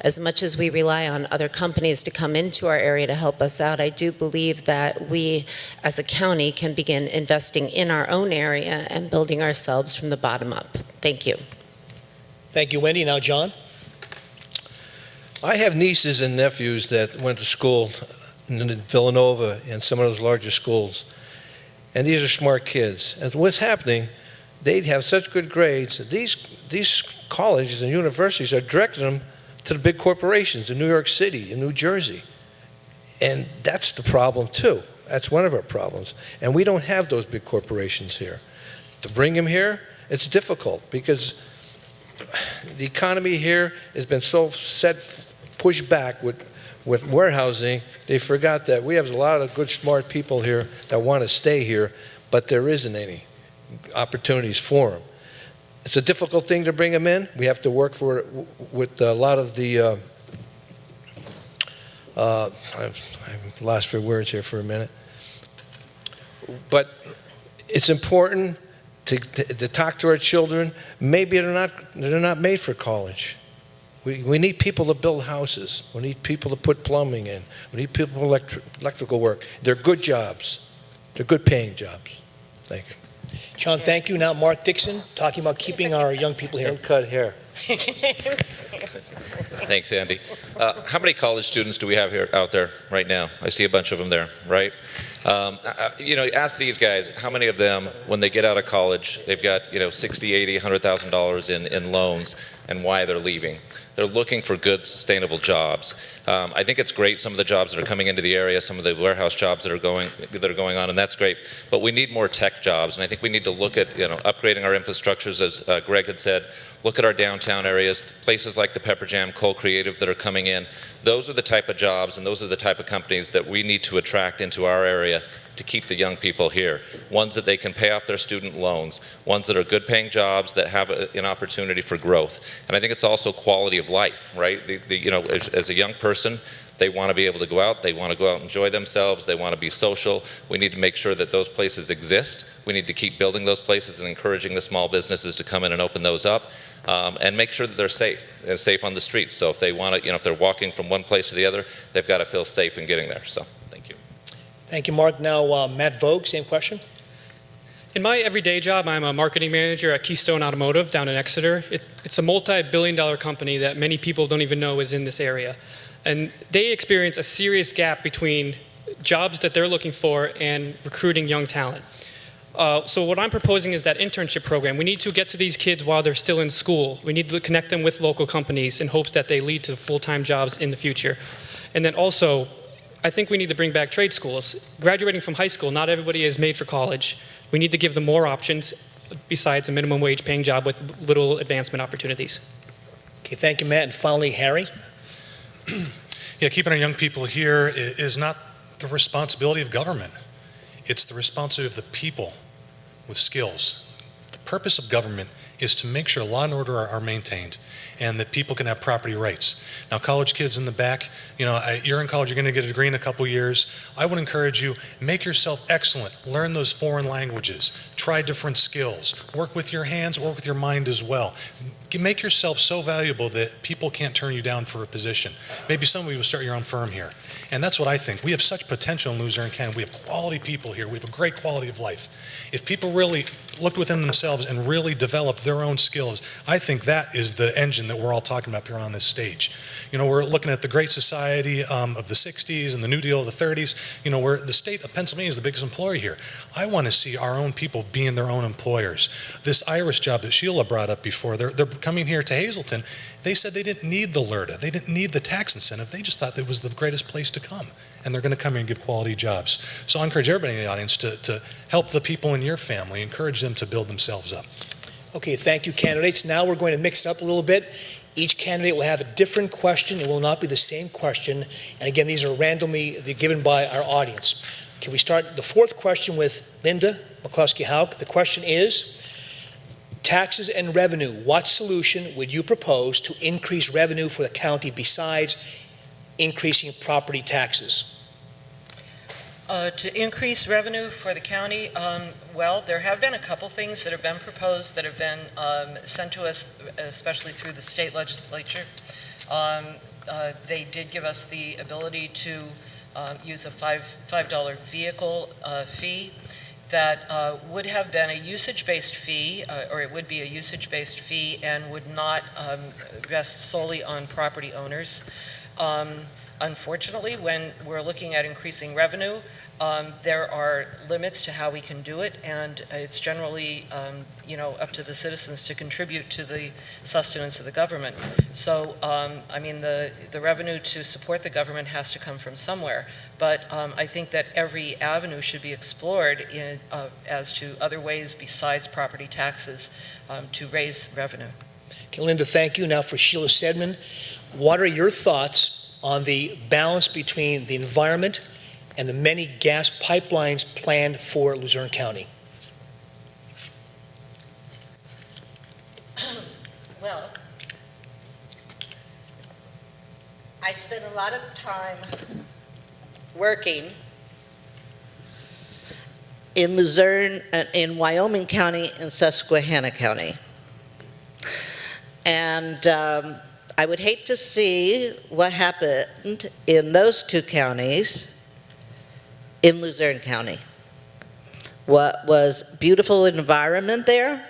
As much as we rely on other companies to come into our area to help us out, I do believe that we, as a county, can begin investing in our own area and building ourselves from the bottom up. Thank you. Thank you, Wendy. Now, John. I have nieces and nephews that went to school in Villanova and some of those larger schools. And these are smart kids. And what's happening, they'd have such good grades that these colleges and universities are directing them to the big corporations in New York City, in New Jersey. And that's the problem too. That's one of our problems. And we don't have those big corporations here. To bring them here, it's difficult because the economy here has been so pushed back with warehousing, they forgot that we have a lot of good, smart people here that want to stay here, but there isn't any opportunities for them. It's a difficult thing to bring them in. We have to work for it with a lot of the, I've lost for words here for a minute. But it's important to talk to our children. Maybe they're not made for college. We need people to build houses. We need people to put plumbing in. We need people for electrical work. They're good jobs. They're good paying jobs. Thank you. Sean, thank you. Now, Mark Dixon, talking about keeping our young people here. Uncut hair. Thanks, Andy. How many college students do we have here out there right now? I see a bunch of them there, right? Ask these guys, how many of them, when they get out of college, they've got, $60,000, $80,000, $100,000 in loans, and why they're leaving. They're looking for good, sustainable jobs. I think it's great, some of the jobs that are coming into the area, some of the warehouse jobs that are going on, and that's great. But we need more tech jobs, and I think we need to look at, upgrading our infrastructures, as Greg had said. Look at our downtown areas, places like the Pepper Jam, Coal Creative that are coming in. Those are the type of jobs and those are the type of companies that we need to attract into our area to keep the young people here. Ones that they can pay off their student loans, ones that are good paying jobs that have an opportunity for growth. And I think it's also quality of life, right? As a young person, they want to be able to go out, they want to go out and enjoy themselves, they want to be social. We need to make sure that those places exist. We need to keep building those places and encouraging the small businesses to come in and open those up. And make sure that they're safe on the streets. So if they want to, if they're walking from one place to the other, they've got to feel safe in getting there. So thank you. Thank you, Mark. Now, Matt Vogue, same question. In my everyday job, I'm a marketing manager at Keystone Automotive down in Exeter. It's a multi-billion-dollar company that many people don't even know is in this area. And they experience a serious gap between jobs that they're looking for and recruiting young talent. So what I'm proposing is that internship program. We need to get to these kids while they're still in school. We need to connect them with local companies in hopes that they lead to full-time jobs in the future. And then also, I think we need to bring back trade schools. Graduating from high school, not everybody is made for college. We need to give them more options besides a minimum wage paying job with little advancement opportunities. Okay, thank you, Matt. And finally, Harry. Yeah, keeping our young people here is not the responsibility of government. It's the responsibility of the people with skills. The purpose of government is to make sure law and order are maintained and that people can have property rights. Now, college kids in the back, you're in college, you're going to get a degree in a couple years. I would encourage you, make yourself excellent. Learn those foreign languages. Try different skills. Work with your hands, work with your mind as well. Make yourself so valuable that people can't turn you down for a position. Maybe some of you will start your own firm here. And that's what I think. We have such potential in Luzerne County. We have quality people here. We have a great quality of life. If people really looked within themselves and really developed their own skills, I think that is the engine that we're all talking about here on this stage. We're looking at the Great Society of the 60s and the New Deal of the 30s, where the state of Pennsylvania is the biggest employer here. I want to see our own people being their own employers. This Irish job that Sheila brought up before, they're coming here to Hazleton. They said they didn't need the LRTA. They didn't need the tax incentive. They just thought it was the greatest place to come. And they're going to come here and give quality jobs. So I encourage everybody in the audience to help the people in your family, encourage them to build themselves up. Okay, thank you, candidates. Now we're going to mix it up a little bit. Each candidate will have a different question. It will not be the same question. And again, these are randomly given by our audience. Can we start the fourth question with Linda McCluskey-Hauk? The question is, taxes and revenue. What solution would you propose to increase revenue for the county besides increasing property taxes? To increase revenue for the county, well, there have been a couple things that have been proposed that have been sent to us, especially through the state legislature. They did give us the ability to use a $5 vehicle fee that would have been a usage-based fee, or it would be a usage-based fee and would not rest solely on property owners. Unfortunately, when we're looking at increasing revenue, there are limits to how we can do it, and it's generally, up to the citizens to contribute to the sustenance of the government. So, I mean, the revenue to support the government has to come from somewhere, but I think that every avenue should be explored as to other ways besides property taxes to raise revenue. Okay, Linda, thank you. Now for Sheila Sedman, what are your thoughts on the balance between the environment and the many gas pipelines planned for Luzerne County? Well, I spent a lot of time working in Luzerne, in Wyoming County and Susquehanna County. And I would hate to see what happened in those two counties in Luzerne County. What was beautiful environment there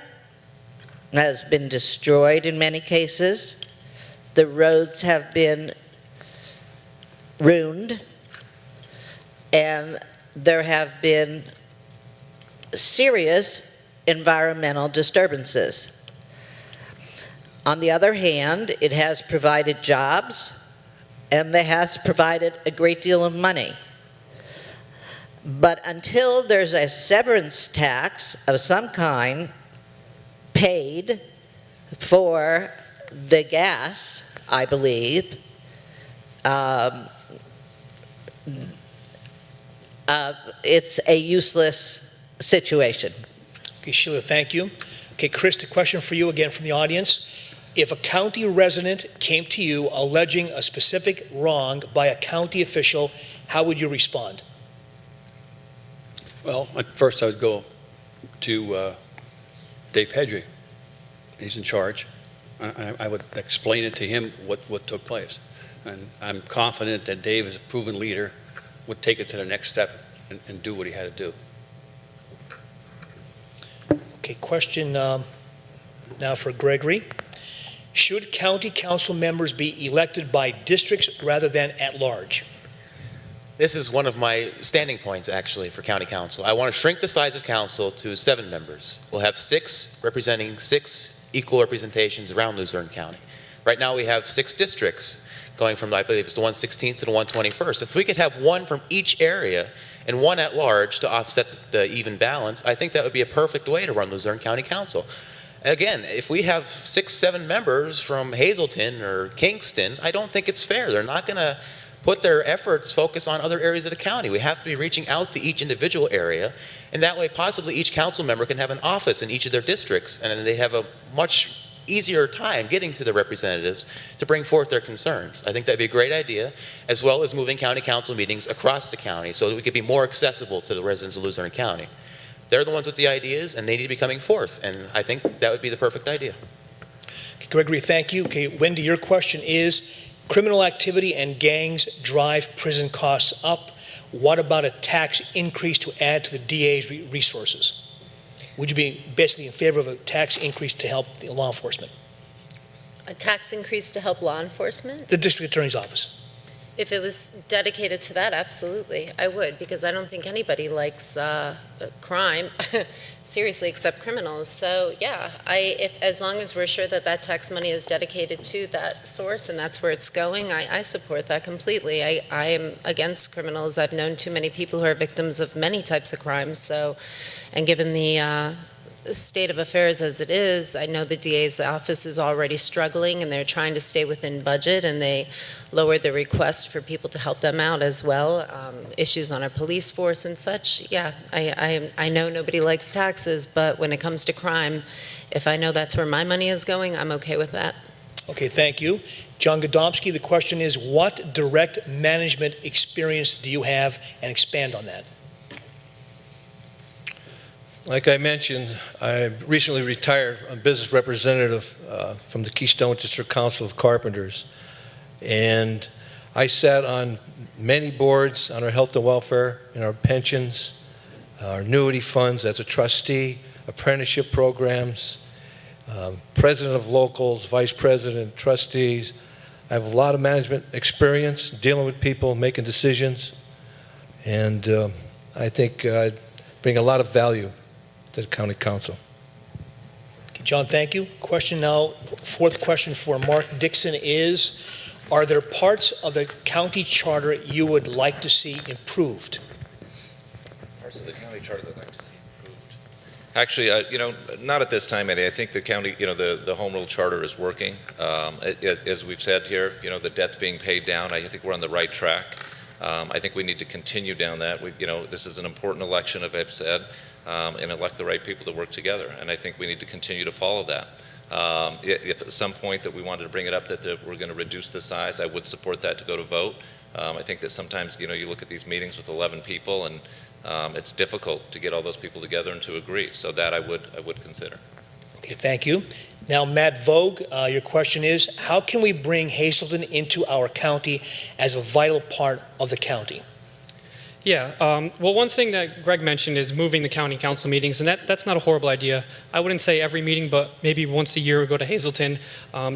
has been destroyed in many cases. The roads have been ruined, and there have been serious environmental disturbances. On the other hand, it has provided jobs, and it has provided a great deal of money. But until there's a severance tax of some kind paid for the gas, I believe, it's a useless situation. Okay, Sheila, thank you. Okay, Chris, a question for you again from the audience. If a county resident came to you alleging a specific wrong by a county official, how would you respond? Well, at first I would go to Dave Pedri. He's in charge. I would explain it to him what took place. And I'm confident that Dave, as a proven leader, would take it to the next step and do what he had to do. Okay, question now for Gregory. Should county council members be elected by districts rather than at large? This is one of my standing points, actually, for county council. I want to shrink the size of council to 7 members. We'll have 6 representing 6 equal representations around Luzerne County. Right now we have 6 districts going from, I believe it's the 116th to the 121st. If we could have 1 from each area and 1 at large to offset the even balance, I think that would be a perfect way to run Luzerne County Council. Again, if we have 6, 7 members from Hazleton or Kingston, I don't think it's fair. They're not going to put their efforts focus on other areas of the county. We have to be reaching out to each individual area, and that way possibly each council member can have an office in each of their districts, and then they have a much easier time getting to the representatives to bring forth their concerns. I think that'd be a great idea, as well as moving county council meetings across the county so that we could be more accessible to the residents of Luzerne County. They're the ones with the ideas, and they need to be coming forth, and I think that would be the perfect idea. Okay, Gregory, thank you. Okay, Wendy, your question is, criminal activity and gangs drive prison costs up. What about a tax increase to add to the DA's resources? Would you be basically in favor of a tax increase to help the law enforcement? A tax increase to help law enforcement? The district attorney's office. If it was dedicated to that, absolutely, I would, because I don't think anybody likes crime, seriously, except criminals. So, yeah, as long as we're sure that that tax money is dedicated to that source and that's where it's going, I support that completely. I am against criminals. I've known too many people who are victims of many types of crimes. So, and given the state of affairs as it is, I know the DA's office is already struggling and they're trying to stay within budget, and they lowered the request for people to help them out as well, issues on our police force and such. Yeah, I know nobody likes taxes, but when it comes to crime, if I know that's where my money is going, I'm okay with that. Okay, thank you. John Godomsky, the question is, what direct management experience do you have, and expand on that? Like I mentioned, I recently retired. I'm a business representative from the Keystone District Council of Carpenters. And I sat on many boards on our health and welfare and our pensions, our annuity funds as a trustee, apprenticeship programs, president of locals, vice president, trustees. I have a lot of management experience dealing with people, making decisions, and I think I bring a lot of value to the county council. Okay, John, thank you. Question now, fourth question for Mark Dixon is, are there parts of the county charter you would like to see improved? Parts of the county charter that I'd like to see improved. Actually, not at this time, Eddie. I think the county, the home rule charter is working. As we've said here, the debt's being paid down. I think we're on the right track. I think we need to continue down that. This is an important election, as I've said, and elect the right people to work together. And I think we need to continue to follow that. If at some point that we wanted to bring it up that we're going to reduce the size, I would support that to go to vote. I think that sometimes, you look at these meetings with 11 people and it's difficult to get all those people together and to agree. So that I would consider. Okay, thank you. Now, Matt Vogue, your question is, how can we bring Hazelton into our county as a vital part of the county? Yeah, well, one thing that Greg mentioned is moving the county council meetings, and that's not a horrible idea. I wouldn't say every meeting, but maybe once a year we go to Hazelton,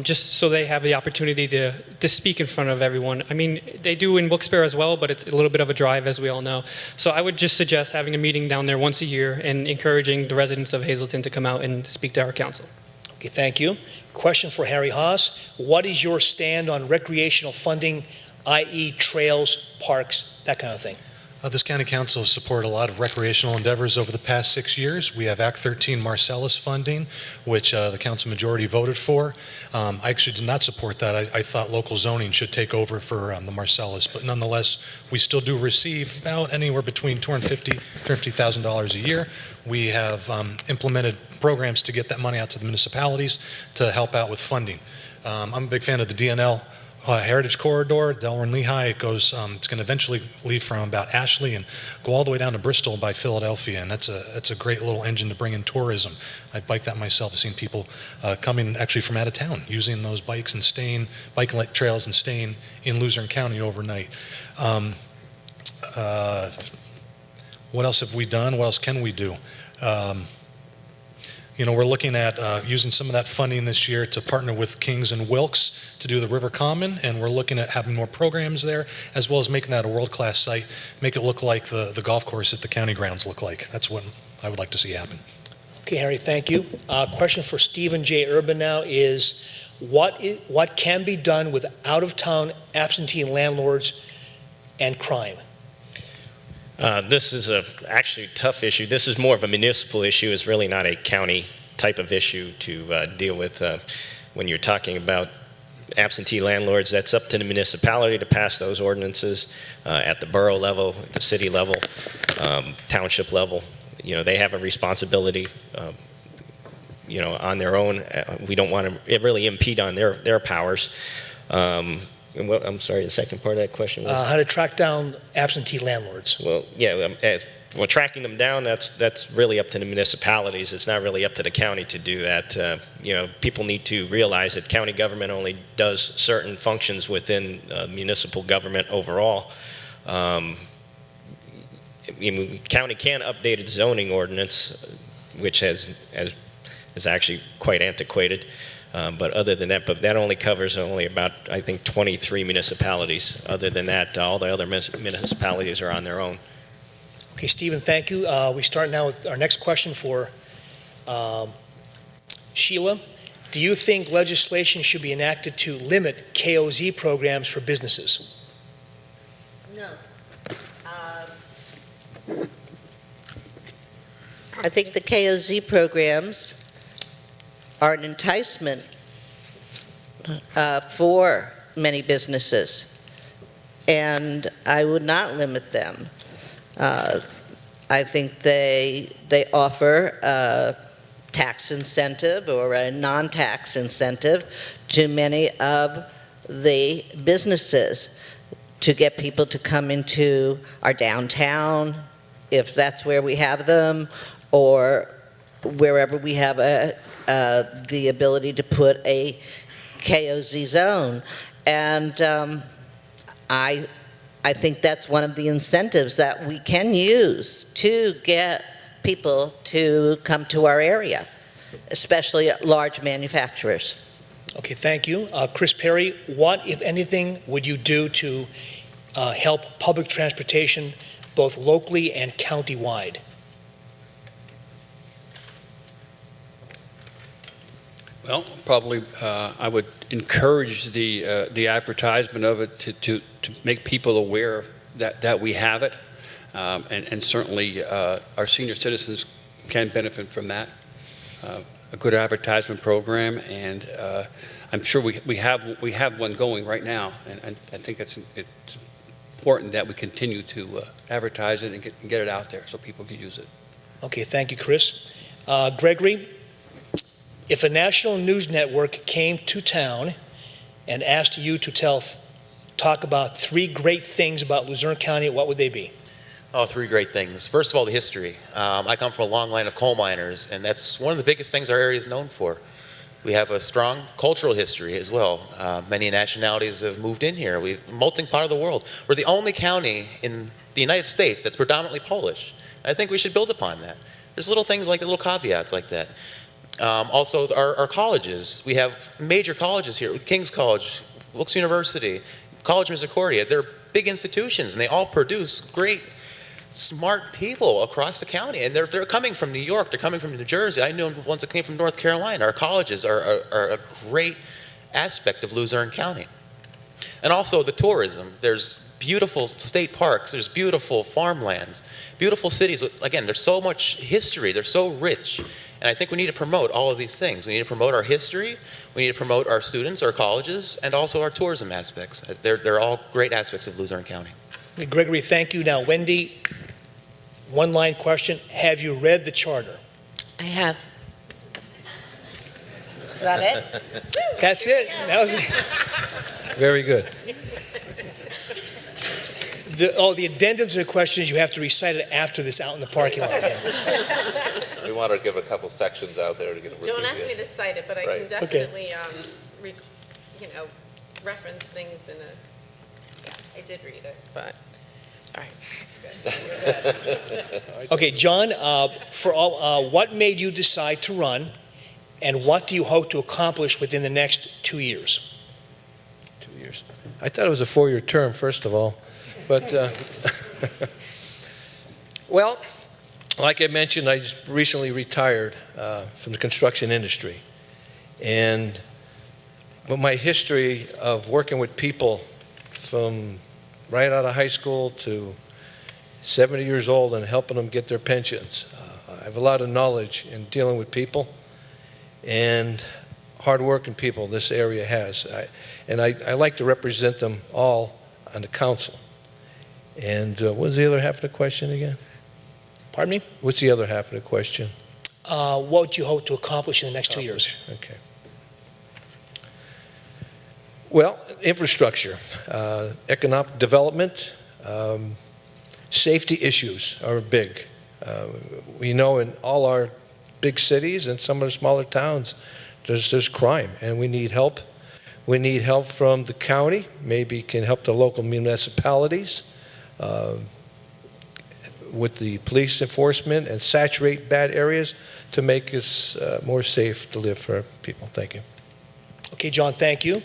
just so they have the opportunity to speak in front of everyone. I mean, they do in Wilkes-Barre as well, but it's a little bit of a drive, as we all know. So I would just suggest having a meeting down there once a year and encouraging the residents of Hazelton to come out and speak to our council. Okay, thank you. Question for Harry Haas. What is your stand on recreational funding, i.e. trails, parks, that kind of thing? This county council has supported a lot of recreational endeavors over the past 6 years. We have Act 13 Marcellus funding, which the council majority voted for. I actually did not support that. I thought local zoning should take over for the Marcellus, but nonetheless, we still do receive about anywhere between $250,000 to $350,000 a year. We have implemented programs to get that money out to the municipalities to help out with funding. I'm a big fan of the DNL Heritage Corridor, Delaware and Lehigh. It goes. It's going to eventually leave from about Ashley and go all the way down to Bristol by Philadelphia, and that's a great little engine to bring in tourism. I bike that myself. I've seen people coming actually from out of town using those bikes and biking trails and staying in Luzerne County overnight. What else have we done? What else can we do? We're looking at using some of that funding this year to partner with Kings and Wilkes to do the River Common, and we're looking at having more programs there, as well as making that a world-class site, make it look like the golf course at the county grounds look like. That's what I would like to see happen. Okay, Harry, thank you. Question for Stephen J. Urban now is, what can be done with out-of-town absentee landlords and crime? This is actually a tough issue. This is more of a municipal issue. It's really not a county type of issue to deal with. When you're talking about absentee landlords, that's up to the municipality to pass those ordinances at the borough level, at the city level, township level. They have a responsibility, on their own. We don't want to really impede on their powers. I'm sorry, the second part of that question was? How to track down absentee landlords. Well, yeah, tracking them down, that's really up to the municipalities. It's not really up to the county to do that. People need to realize that county government only does certain functions within municipal government overall. County can update its zoning ordinance, which is actually quite antiquated. But other than that, that only covers about, I think, 23 municipalities. Other than that, all the other municipalities are on their own. Okay, Stephen, thank you. We start now with our next question for Sheila. Do you think legislation should be enacted to limit KOZ programs for businesses? No. I think the KOZ programs are an enticement for many businesses, and I would not limit them. I think they offer tax incentive or a non-tax incentive to many of the businesses to get people to come into our downtown, if that's where we have them, or wherever we have the ability to put a KOZ zone. And I think that's one of the incentives that we can use to get people to come to our area, especially large manufacturers. Okay, thank you. Chris Perry, what, if anything, would you do to help public transportation both locally and county-wide? Well, probably I would encourage the advertisement of it to make people aware that we have it, and certainly our senior citizens can benefit from that. A good advertisement program, and I'm sure we have one going right now, and I think it's important that we continue to advertise it and get it out there so people can use it. Okay, thank you, Chris. Gregory, if a national news network came to town and asked you to talk about 3 great things about Luzerne County, what would they be? Oh, 3 great things. First of all, the history. I come from a long line of coal miners, and that's one of the biggest things our area is known for. We have a strong cultural history as well. Many nationalities have moved in here. We're a melting pot of the world. We're the only county in the United States that's predominantly Polish. I think we should build upon that. There's little things like little caveats like that. Also, our colleges. We have major colleges here. King's College, Wilkes University, College Misericordia. They're big institutions, and they all produce great, smart people across the county. And they're coming from New York. They're coming from New Jersey. I know ones that came from North Carolina. Our colleges are a great aspect of Luzerne County. And also the tourism. There's beautiful state parks. There's beautiful farmlands, beautiful cities. Again, there's so much history. They're so rich. And I think we need to promote all of these things. We need to promote our history, we need to promote our students, our colleges, and also our tourism aspects. They're all great aspects of Luzerne County. Gregory, thank you. Now, Wendy, one-line question. Have you read the charter? I have. Is that it? That's it. That was Very good. the addendums to the questions, you have to recite it after this out in the parking lot. We want to give a couple sections out there to get a Don't ask me to cite it, but I Right. can definitely, reference things in a, yeah, I did read it, but, sorry. Okay, John, what made you decide to run, and what do you hope to accomplish within the next 2 years? 2 years. I thought it was a 4-year term, first of all. But, well, like I mentioned, I just recently retired from the construction industry. But my history of working with people from right out of high school to 70 years old and helping them get their pensions, I have a lot of knowledge in dealing with people and hardworking people this area has. I like to represent them all on the council. And what was the other half of the question again? Pardon me? What's the other half of the question? What do you hope to accomplish in the next 2 years? Okay. Well, infrastructure, economic development, safety issues are big. We know in all our big cities and some of the smaller towns, there's crime, and we need help. We need help from the county, maybe can help the local municipalities with the police enforcement and saturate bad areas to make us more safe to live for our people. Thank you. Okay, John, thank you.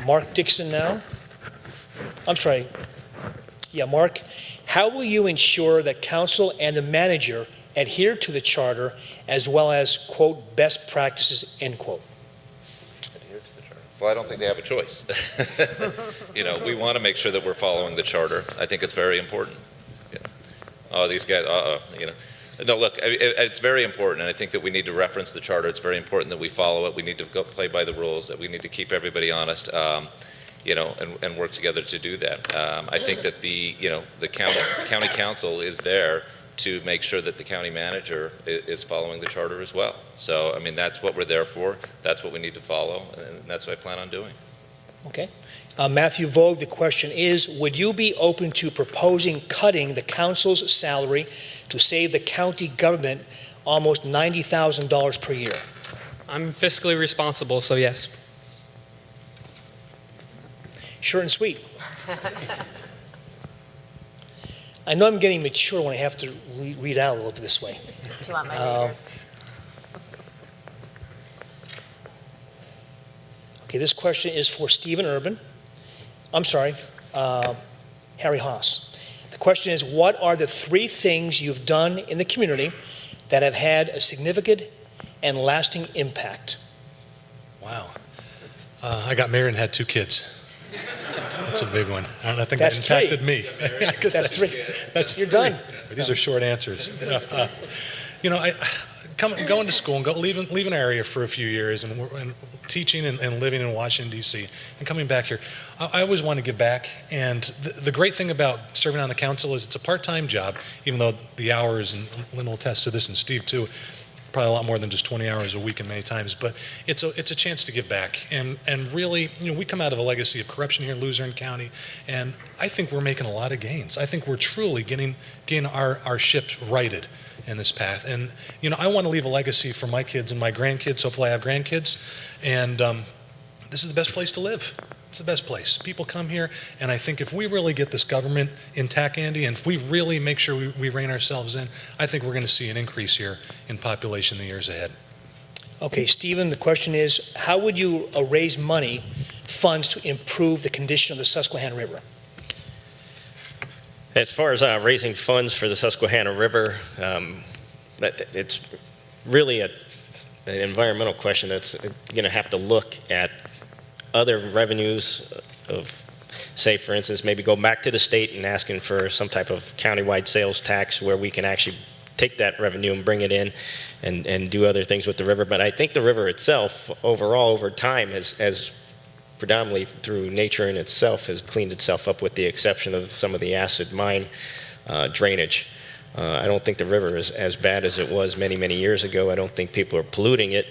Mark Dixon now. I'm sorry. Yeah, Mark, how will you ensure that council and the manager adhere to the charter as well as, quote, best practices, end quote? Well, I don't think they have a choice. We want to make sure that we're following the charter. I think it's very important. Oh, these guys, No, look, it's very important, and I think that we need to reference the charter. It's very important that we follow it. We need to go play by the rules, that we need to keep everybody honest, and work together to do that. I think that the county council is there to make sure that the county manager is following the charter as well. So, I mean, that's what we're there for. That's what we need to follow, and that's what I plan on doing. Okay. Matthew Vogue, the question is, would you be open to proposing cutting the council's salary to save the county government almost $90,000 per year? I'm fiscally responsible, so yes. Short and sweet. I know I'm getting mature when I have to read out a little bit this way. Do you want my readers? Okay, this question is for Stephen Urban. I'm sorry, Harry Haas. The question is, what are the 3 things you've done in the community that have had a significant and lasting impact? Wow. I got married and had 2 kids. That's a big one. I don't think That's that impacted 3. me. I guess That's 3. That's You're 3. done. These are short answers. You know, going to school and leaving an area for a few years and teaching and living in Washington, D.C., and coming back here, I always want to give back. And the great thing about serving on the council is it's a part-time job, even though the hours, and Lynn will attest to this, and Steve too, probably a lot more than just 20 hours a week and many times, but it's a chance to give back. And really, you know, we come out of a legacy of corruption here in Luzerne County, and I think we're making a lot of gains. I think we're truly getting our ships righted in this path. And, you know, I want to leave a legacy for my kids and my grandkids. Hopefully I have grandkids. And this is the best place to live. It's the best place. People come here, and I think if we really get this government intact, Andy, and if we really make sure we rein ourselves in, I think we're going to see an increase here in population in the years ahead. Okay, Stephen, the question is, how would you raise funds to improve the condition of the Susquehanna River? As far as raising funds for the Susquehanna River, it's really an environmental question that's going to have to look at other revenues of, say, for instance, maybe go back to the state and asking for some type of countywide sales tax where we can actually take that revenue and bring it in and do other things with the river. But I think the river itself, overall, over time, has predominantly through nature in itself, has cleaned itself up with the exception of some of the acid mine drainage. I don't think the river is as bad as it was many, many years ago. I don't think people are polluting it.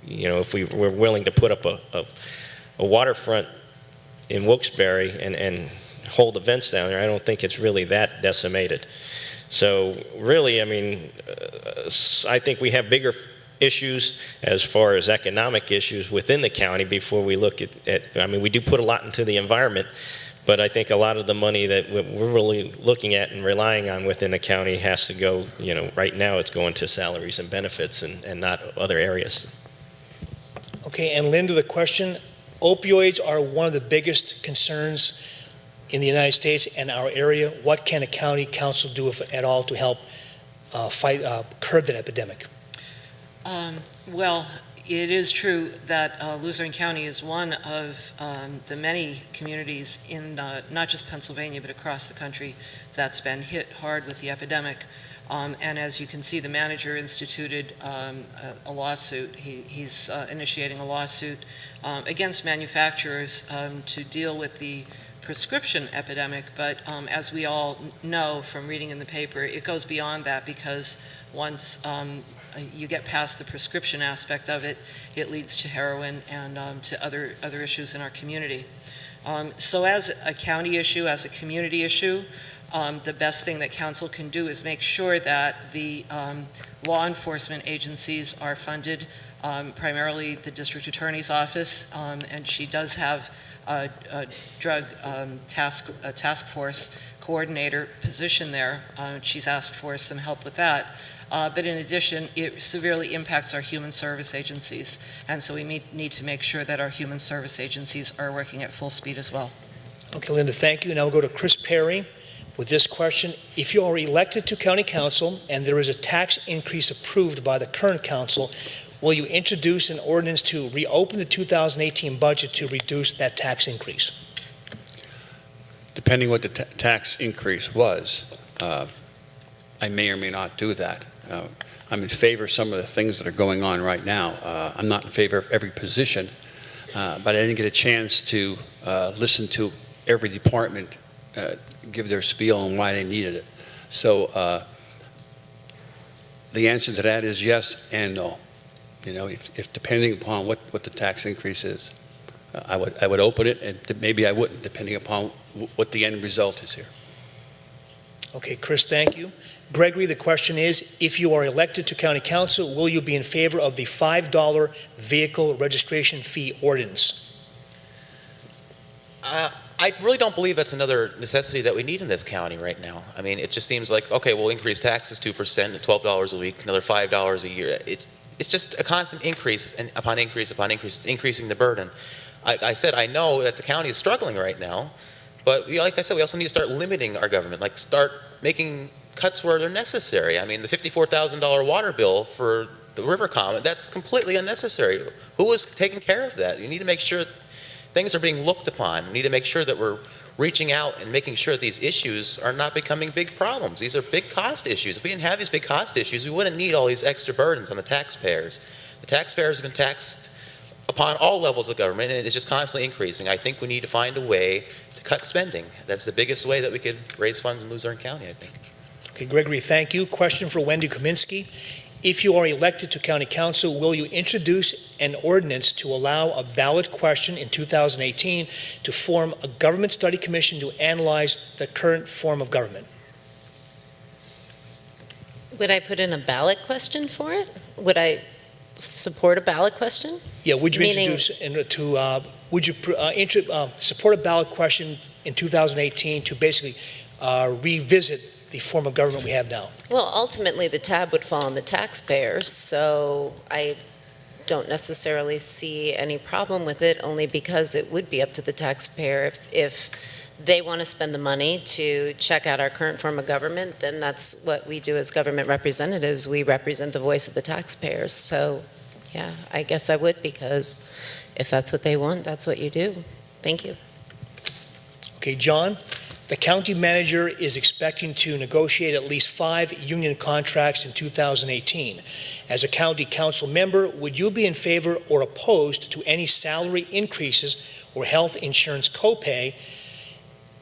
You know, if we were willing to put up a waterfront in Wilkes-Barre and hold events down there, I don't think it's really that decimated. So really, I mean, I think we have bigger issues as far as economic issues within the county before we look at I mean, we do put a lot into the environment, but I think a lot of the money that we're really looking at and relying on within the county has to go, you know, right now it's going to salaries and benefits and not other areas. Okay, and Linda, the question, opioids are one of the biggest concerns in the United States and our area. What can a county council do, if at all, to help curb that epidemic? Well, it is true that Luzerne County is one of the many communities in not just Pennsylvania, but across the country that's been hit hard with the epidemic. And as you can see, the manager instituted a lawsuit. He's initiating a lawsuit against manufacturers to deal with the prescription epidemic. But as we all know from reading in the paper, it goes beyond that, because once you get past the prescription aspect of it, it leads to heroin and to other issues in our community. So as a county issue, as a community issue, the best thing that council can do is make sure that the law enforcement agencies are funded, primarily the district attorney's office, and she does have a drug task force coordinator position there. She's asked for some help with that. But in addition, it severely impacts our human service agencies, and so we need to make sure that our human service agencies are working at full speed as well. Okay, Linda, thank you. Now we'll go to Chris Perry with this question. If you are elected to county council and there is a tax increase approved by the current council, will you introduce an ordinance to reopen the 2018 budget to reduce that tax increase? Depending what the tax increase was, I may or may not do that. I'm in favor of some of the things that are going on right now. I'm not in favor of every position, but I didn't get a chance to listen to every department give their spiel on why they needed it. So the answer to that is yes and no. You know, if depending upon what the tax increase is. I would open it, and maybe I wouldn't, depending upon what the end result is here. Okay, Chris, thank you. Gregory, the question is, if you are elected to county council, will you be in favor of the $5 vehicle registration fee ordinance? I really don't believe that's another necessity that we need in this county right now. I mean, it just seems like, okay, we'll increase taxes 2%, $12 a week, another $5 a year. It's just a constant increase and upon increase upon increase. It's increasing the burden. I said I know that the county is struggling right now, but like I said, we also need to start limiting our government, like start making cuts where they're necessary. I mean, the $54,000 water bill for the river common, that's completely unnecessary. Who is taking care of that? You need to make sure things are being looked upon. We need to make sure that we're reaching out and making sure that these issues are not becoming big problems. These are big cost issues. If we didn't have these big cost issues, we wouldn't need all these extra burdens on the taxpayers. The taxpayers have been taxed upon all levels of government, and it's just constantly increasing. I think we need to find a way to cut spending. That's the biggest way that we could raise funds in Luzerne County, I think. Okay, Gregory, thank you. Question for Wendy Kaminsky. If you are elected to county council, will you introduce an ordinance to allow a ballot question in 2018 to form a government study commission to analyze the current form of government? Would I put in a ballot question for it? Would I support a ballot question? Yeah, would you Meaning- support a ballot question in 2018 to basically revisit the form of government we have now? Well, ultimately, the tab would fall on the taxpayers, so I don't necessarily see any problem with it, only because it would be up to the taxpayer. If they want to spend the money to check out our current form of government, then that's what we do as government representatives. We represent the voice of the taxpayers. So, yeah, I guess I would, because if that's what they want, that's what you do. Thank you. Okay, John, the county manager is expecting to negotiate at least 5 union contracts in 2018. As a county council member, would you be in favor or opposed to any salary increases or health insurance copay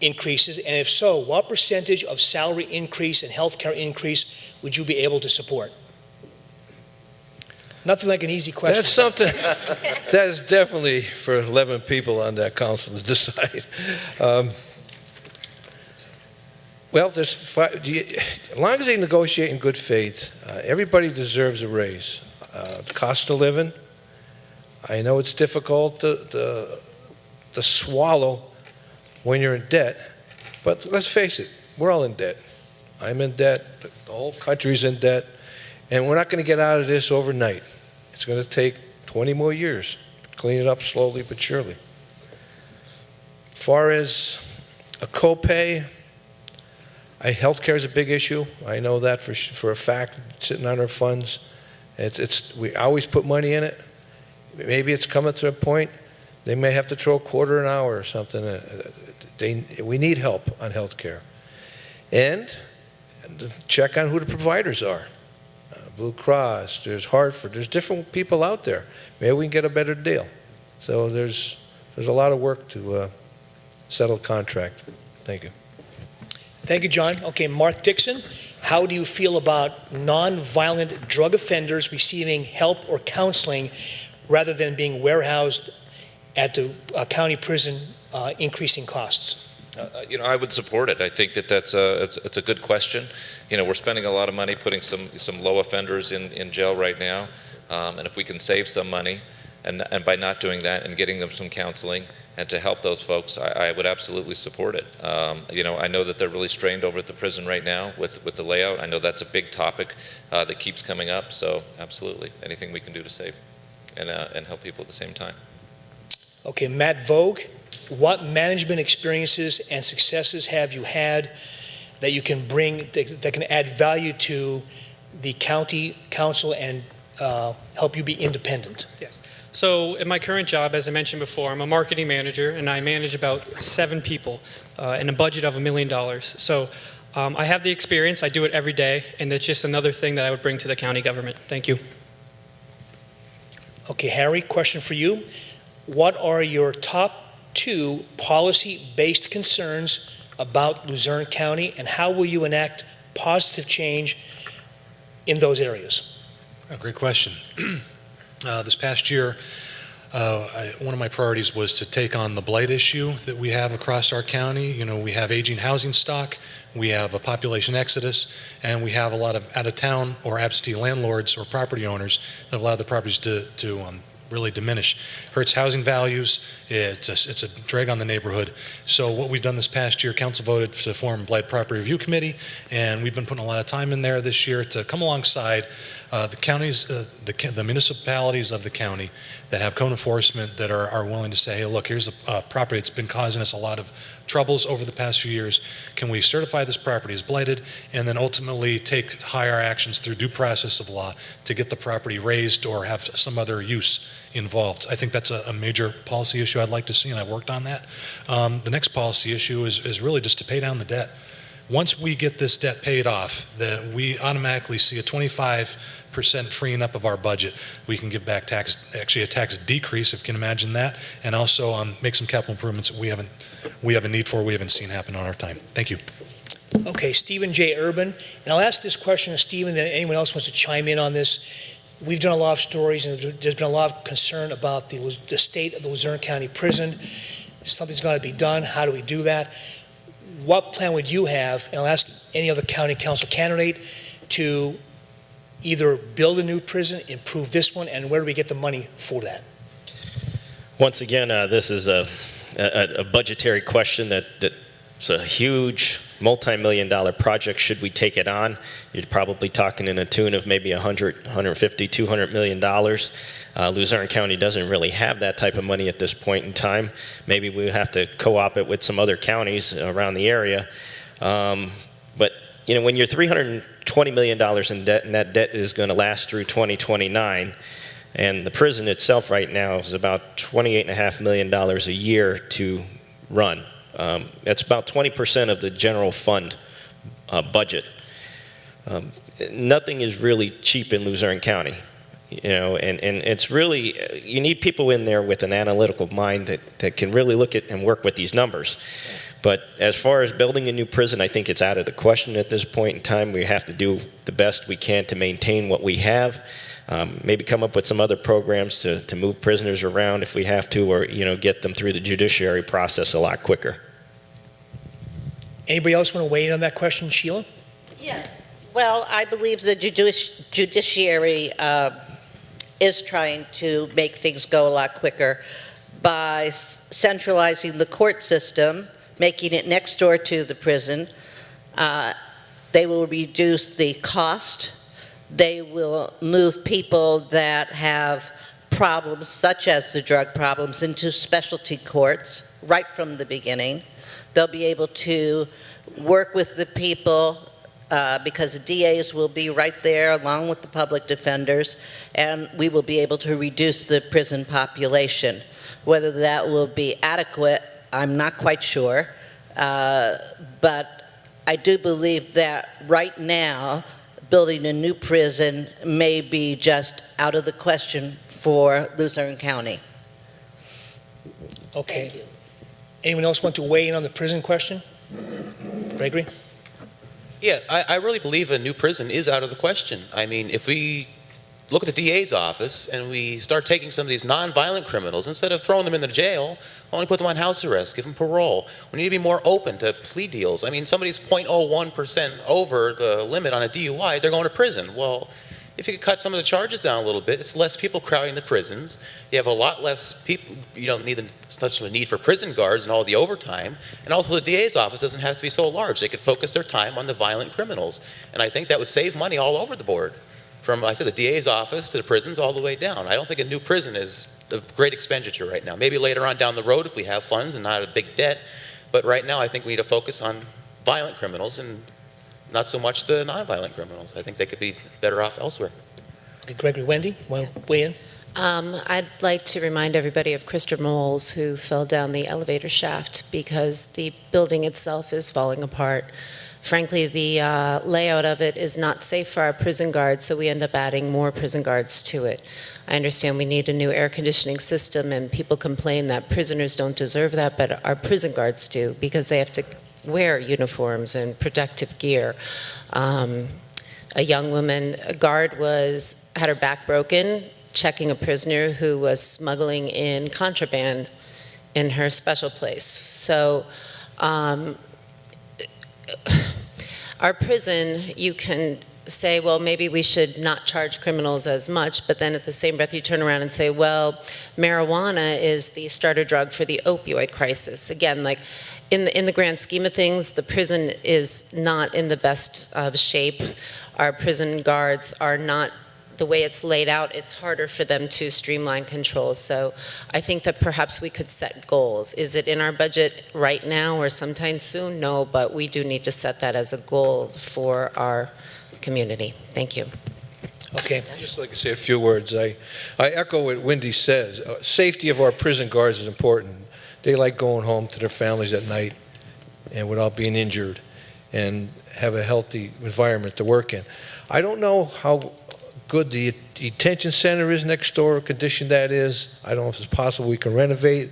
increases? And if so, what percentage of salary increase and health care increase would you be able to support? Nothing like an easy question. That's something, that is definitely for 11 people on that council to decide. Well, as long as they negotiate in good faith, everybody deserves a raise. The cost of living, I know it's difficult to swallow when you're in debt, but let's face it, we're all in debt. I'm in debt, the whole country's in debt, and we're not going to get out of this overnight. It's going to take 20 more years to clean it up slowly but surely. As far as a copay, healthcare is a big issue. I know that for a fact, sitting on our funds. We always put money in it. Maybe it's coming to a point, they may have to throw a quarter an hour or something. We need help on healthcare. And check on who the providers are. Blue Cross, there's Hartford, there's different people out there. Maybe we can get a better deal. So there's a lot of work to settle a contract. Thank you. Thank you, John. Okay, Mark Dixon, how do you feel about non-violent drug offenders receiving help or counseling rather than being warehoused at the county prison, increasing costs? I would support it. I think that's it's a good question. We're spending a lot of money putting some low offenders in jail right now, and if we can save some money, and by not doing that and getting them some counseling and to help those folks, I would absolutely support it. I know that they're really strained over at the prison right now with the layout. I know that's a big topic that keeps coming up. So absolutely, anything we can do to save and help people at the same time. Okay, Matt Vogue, what management experiences and successes have you had that you can bring, that can add value to the county council and help you be independent? Yes. So in my current job, as I mentioned before, I'm a marketing manager, and I manage about 7 people in a budget of $1 million. So I have the experience. I do it every day, and it's just another thing that I would bring to the county government. Thank you. Okay, Harry, question for you. What are your top 2 policy-based concerns about Luzerne County, and how will you enact positive change in those areas? Great question. This past year, one of my priorities was to take on the blight issue that we have across our county. You know, we have aging housing stock, we have a population exodus, and we have a lot of out-of-town or absentee landlords or property owners that allow the properties to really diminish. Hurts housing values, it's a drag on the neighborhood. So what we've done this past year, council voted to form a blight property review committee, and we've been putting a lot of time in there this year to come alongside the counties, the municipalities of the county that have code enforcement that are willing to say, hey, look, here's a property that's been causing us a lot of troubles over the past few years. Can we certify this property as blighted and then ultimately take higher actions through due process of law to get the property raised or have some other use involved? I think that's a major policy issue I'd like to see, and I've worked on that. The next policy issue is really just to pay down the debt. Once we get this debt paid off, that we automatically see a 25% freeing up of our budget. We can give back tax, actually a tax decrease, if you can imagine that, and also make some capital improvements that we have a need for, we haven't seen happen on our time. Thank you. Okay, Stephen J. Urban. And I'll ask this question to Stephen, then anyone else wants to chime in on this. We've done a lot of stories, and there's been a lot of concern about the state of the Luzerne County Prison. Something's got to be done. How do we do that? What plan would you have, and I'll ask any other county council candidate, to either build a new prison, improve this one, and where do we get the money for that? Once again, this is a budgetary question that's a huge multi-million-dollar project. Should we take it on? You're probably talking in a tune of maybe $100, $150, $200 million. Luzerne County doesn't really have that type of money at this point in time. Maybe we have to co-op it with some other counties around the area. But you know, when you're $320 million in debt, and that debt is going to last through 2029, and the prison itself right now is about $28.5 million a year to run. That's about 20% of the general fund budget. Nothing is really cheap in Luzerne County, you know, and it's really, you need people in there with an analytical mind that can really look at and work with these numbers. But as far as building a new prison, I think it's out of the question at this point in time. We have to do the best we can to maintain what we have. Maybe come up with some other programs to move prisoners around if we have to, or you know, get them through the judiciary process a lot quicker. Anybody else want to weigh in on that question? Sheila? Yes. Well, I believe the judiciary is trying to make things go a lot quicker by centralizing the court system, making it next door to the prison. They will reduce the cost. They will move people that have problems, such as the drug problems, into specialty courts right from the beginning. They'll be able to work with the people because the DAs will be right there along with the public defenders, and we will be able to reduce the prison population. Whether that will be adequate, I'm not quite sure, but I do believe that right now, building a new prison may be just out of the question for Luzerne County. Okay. Thank you. Anyone else want to weigh in on the prison question? Gregory? Yeah, I really believe a new prison is out of the question. I mean, if we look at the DA's office and we start taking some of these non-violent criminals, instead of throwing them in the jail, only put them on house arrest, give them parole. We need to be more open to plea deals. I mean, somebody's 0.01% over the limit on a DUI, they're going to prison. Well, if you could cut some of the charges down a little bit, it's less people crowding the prisons. You have a lot less people, you don't need such a need for prison guards and all the overtime. And also the DA's office doesn't have to be so large. They could focus their time on the violent criminals. And I think that would save money all over the board. From, I said, the DA's office to the prisons all the way down. I don't think a new prison is a great expenditure right now. Maybe later on down the road if we have funds and not a big debt. But right now I think we need to focus on violent criminals and not so much the non-violent criminals. I think they could be better off elsewhere. Okay, Gregory, Wendy, want to weigh in? I'd like to remind everybody of Christopher Moles, who fell down the elevator shaft because the building itself is falling apart. Frankly, the layout of it is not safe for our prison guards, so we end up adding more prison guards to it. I understand we need a new air conditioning system, and people complain that prisoners don't deserve that, but our prison guards do, because they have to wear uniforms and protective gear. a young woman, a guard had her back broken checking a prisoner who was smuggling in contraband in her special place. So our prison, you can say, well, maybe we should not charge criminals as much, but then at the same breath you turn around and say, well, marijuana is the starter drug for the opioid crisis. Again, like in the grand scheme of things, the prison is not in the best of shape. Our prison guards are not, the way it's laid out, it's harder for them to streamline controls. So I think that perhaps we could set goals. Is it in our budget right now or sometime soon? No, but we do need to set that as a goal for our community. Thank you. Okay. I'd just like to say a few words. I echo what Wendy says. Safety of our prison guards is important. They like going home to their families at night and without being injured and have a healthy environment to work in. I don't know how good the detention center is next door, condition that is. I don't know if it's possible we can renovate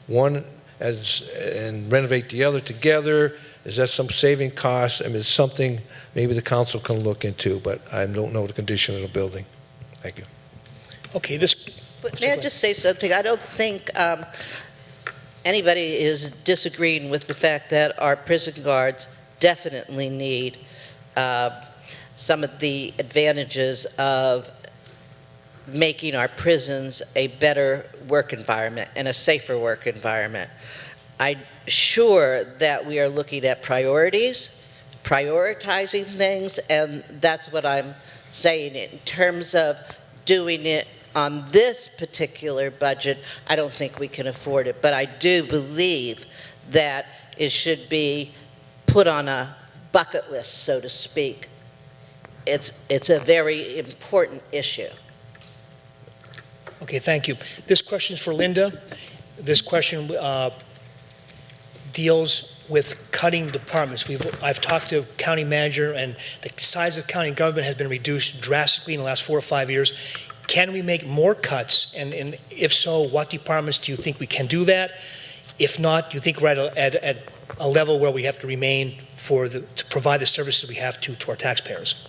one and renovate the other together. Is that some saving costs? I mean, it's something maybe the council can look into, but I don't know the condition of the building. Thank you. Okay, But may I just say something? I don't think anybody is disagreeing with the fact that our prison guards definitely need some of the advantages of making our prisons a better work environment and a safer work environment. I'm sure that we are looking at priorities, prioritizing things, and that's what I'm saying. In terms of doing it on this particular budget, I don't think we can afford it, but I do believe that it should be put on a bucket list, so to speak. It's a very important issue. Okay, thank you. This question is for Linda. This question deals with cutting departments. I've talked to county manager, and the size of county government has been reduced drastically in the last 4 or 5 years. Can we make more cuts? And if so, what departments do you think we can do that? If not, do you think we're at a level where we have to remain to provide the services we have to our taxpayers?